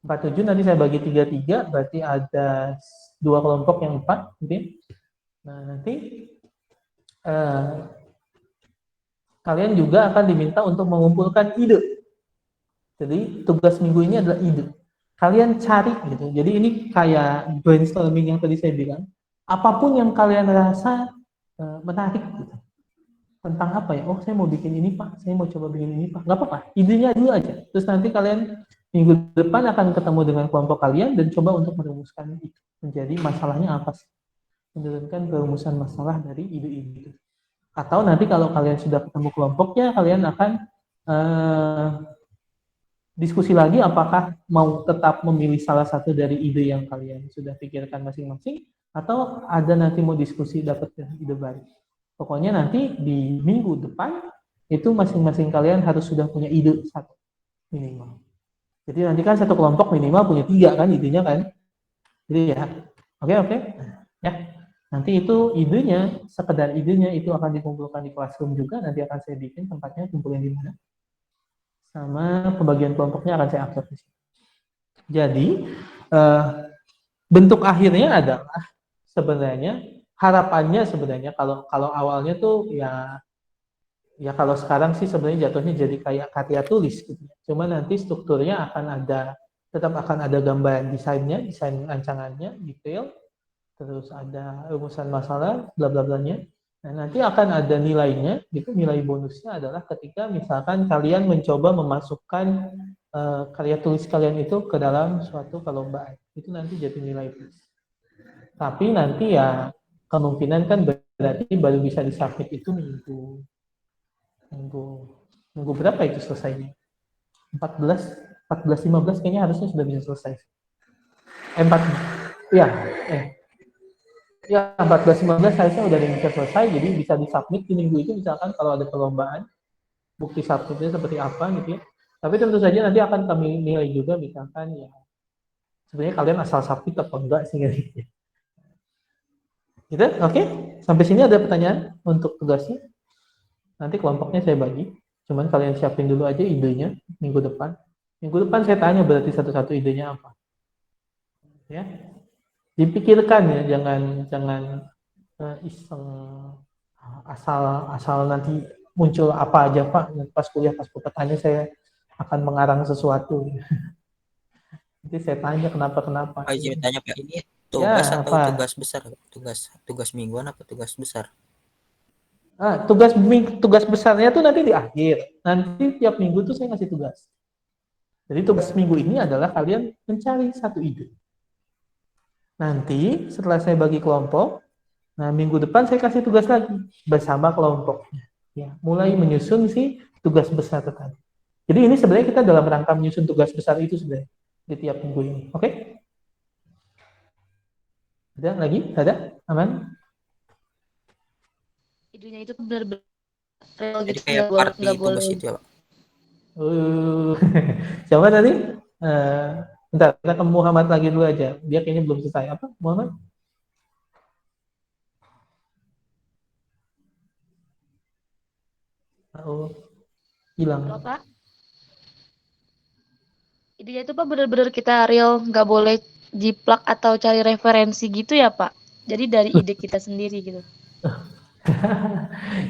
47 nanti saya bagi 3-3, berarti ada 2 kelompok yang 4. Gitu. Nah, nanti kalian juga akan diminta untuk mengumpulkan ide. Jadi tugas minggu ini adalah ide. Kalian cari gitu. Jadi ini kayak brainstorming yang tadi saya bilang. Apapun yang kalian rasa menarik gitu. Tentang apa ya? Oh, saya mau bikin ini, Pak. Saya mau coba bikin ini, Pak. Nggak apa-apa. Idenya dulu aja. Terus nanti kalian minggu depan akan ketemu dengan kelompok kalian dan coba untuk merumuskan itu. Menjadi masalahnya apa sih? Menurunkan perumusan masalah dari ide-ide itu. Atau nanti kalau kalian sudah ketemu kelompoknya, kalian akan diskusi lagi apakah mau tetap memilih salah satu dari ide yang kalian sudah pikirkan masing-masing, atau ada nanti mau diskusi dapat ide baru. Pokoknya nanti di minggu depan itu masing-masing kalian harus sudah punya ide satu minimal. Jadi nanti kan satu kelompok minimal punya 3 kan idenya kan. Jadi ya, oke. Ya, nanti itu idenya, sekedar idenya itu akan dikumpulkan di Classroom juga. Nanti akan saya bikin tempatnya kumpulin di mana. Sama pembagian kelompoknya akan saya upload di sini. Jadi bentuk akhirnya adalah sebenarnya harapannya sebenarnya kalau awalnya tuh ya kalau sekarang sih sebenarnya jatuhnya jadi kayak karya tulis gitu. Cuma nanti strukturnya tetap akan ada gambar desainnya, desain rancangannya, detail, terus ada rumusan masalah, bla bla blanya. Nah, nanti akan ada nilainya, gitu. Nilai bonusnya adalah ketika misalkan kalian mencoba memasukkan karya tulis kalian itu ke dalam suatu perlombaan. Itu nanti jadi nilai plus. Tapi nanti ya kemungkinan kan berarti baru bisa disubmit itu minggu berapa itu selesainya? 14-15 kayaknya harusnya sudah bisa selesai. 14-15 harusnya udah bisa selesai, jadi bisa disubmit di minggu itu misalkan kalau ada perlombaan, bukti submitnya seperti apa gitu ya. Tapi tentu saja nanti akan kami nilai juga misalkan ya sebenarnya kalian asal submit apa enggak sih gitu. Gitu, oke? Sampai sini ada pertanyaan untuk tugasnya? Nanti kelompoknya saya bagi, cuman kalian siapin dulu aja idenya minggu depan. Minggu depan saya tanya berarti satu-satu idenya apa. Ya. Dipikirkan ya, jangan iseng asal nanti muncul apa aja Pak, pas kuliah pas tanya saya akan mengarang sesuatu. Nanti saya tanya kenapa. Pak izin tanya Pak, ini tugas ya, atau apa? tugas besar? Tugas mingguan apa tugas besar? Tugas besarnya tuh nanti di akhir. Nanti tiap minggu tuh saya ngasih tugas. Jadi tugas minggu ini adalah kalian mencari satu ide. Nanti setelah saya bagi kelompok, nah minggu depan saya kasih tugas lagi bersama kelompoknya. Ya, mulai menyusun si tugas besar tadi. Jadi ini sebenarnya kita dalam rangka menyusun tugas besar itu sebenarnya di tiap minggu ini. Oke? Ada lagi? Ada? Aman? Idenya itu benar-benar real Jadi gitu, kayak part di nggak tugas boleh. itu ya Pak? Siapa tadi? Bentar, kita ke Muhammad lagi dulu aja. Dia kayaknya belum selesai. Apa, Muhammad? Oh, hilang. Halo Pak. Idenya itu Pak benar-benar kita real, nggak boleh jiplak atau cari referensi gitu ya Pak. Jadi dari ide kita sendiri gitu.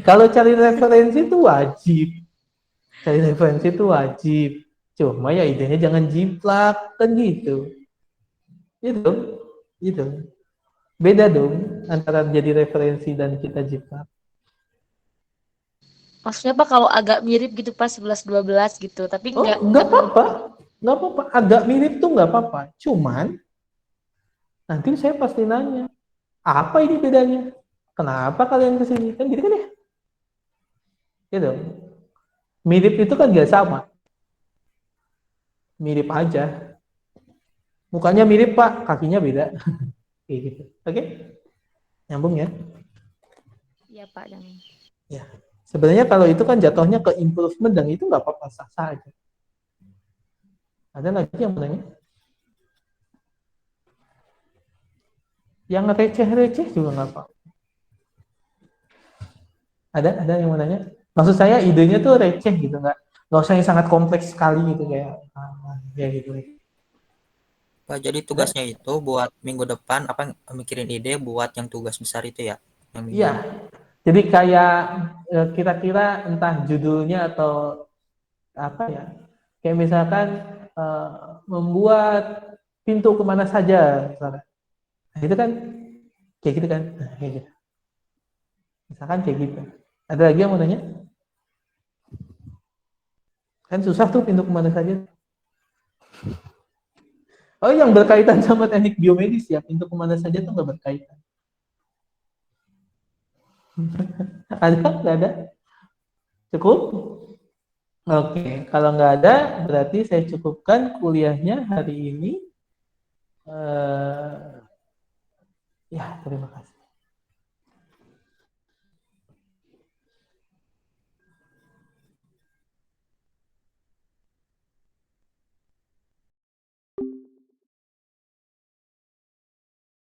Kalau cari referensi itu wajib. Cari referensi itu wajib. Cuma ya idenya jangan jiplak, kan gitu. Gitu. Beda dong antara jadi referensi dan kita jiplak. Maksudnya Pak kalau agak mirip gitu Pak 11-12 gitu, tapi Nggak apa-apa. Agak mirip tuh nggak apa-apa. Cuman nanti saya pasti nanya, apa ini bedanya? Kenapa kalian kesini? Kan gitu kan ya? Gitu. Mirip itu kan nggak sama. Mirip aja. Mukanya mirip Pak, kakinya beda. Kayak gitu. Oke? Nyambung ya? Iya Pak. Ya. Sebenarnya kalau itu kan jatuhnya ke improvement dan itu nggak apa-apa, sah-sah aja. Ada lagi yang mau nanya? Yang receh-receh juga nggak apa. Ada yang mau nanya? Maksud saya idenya tuh receh gitu, nggak usah yang sangat kompleks sekali gitu kayak gitu. Pak, jadi tugasnya itu buat minggu depan apa mikirin ide buat yang tugas besar itu ya, yang minggu. Iya. Jadi kayak kira-kira entah judulnya atau apa ya? Kayak misalkan membuat pintu kemana saja misalkan. Nah, itu kan kayak gitu kan. Nah, kayak gitu. Misalkan kayak gitu. Ada lagi yang mau nanya? Kan susah tuh pintu kemana saja. Oh, yang berkaitan sama teknik biomedis ya, pintu kemana saja tuh nggak berkaitan. Ada? Nggak ada? Cukup? Oke, kalau nggak ada, berarti saya cukupkan kuliahnya hari ini. Ya, terima kasih.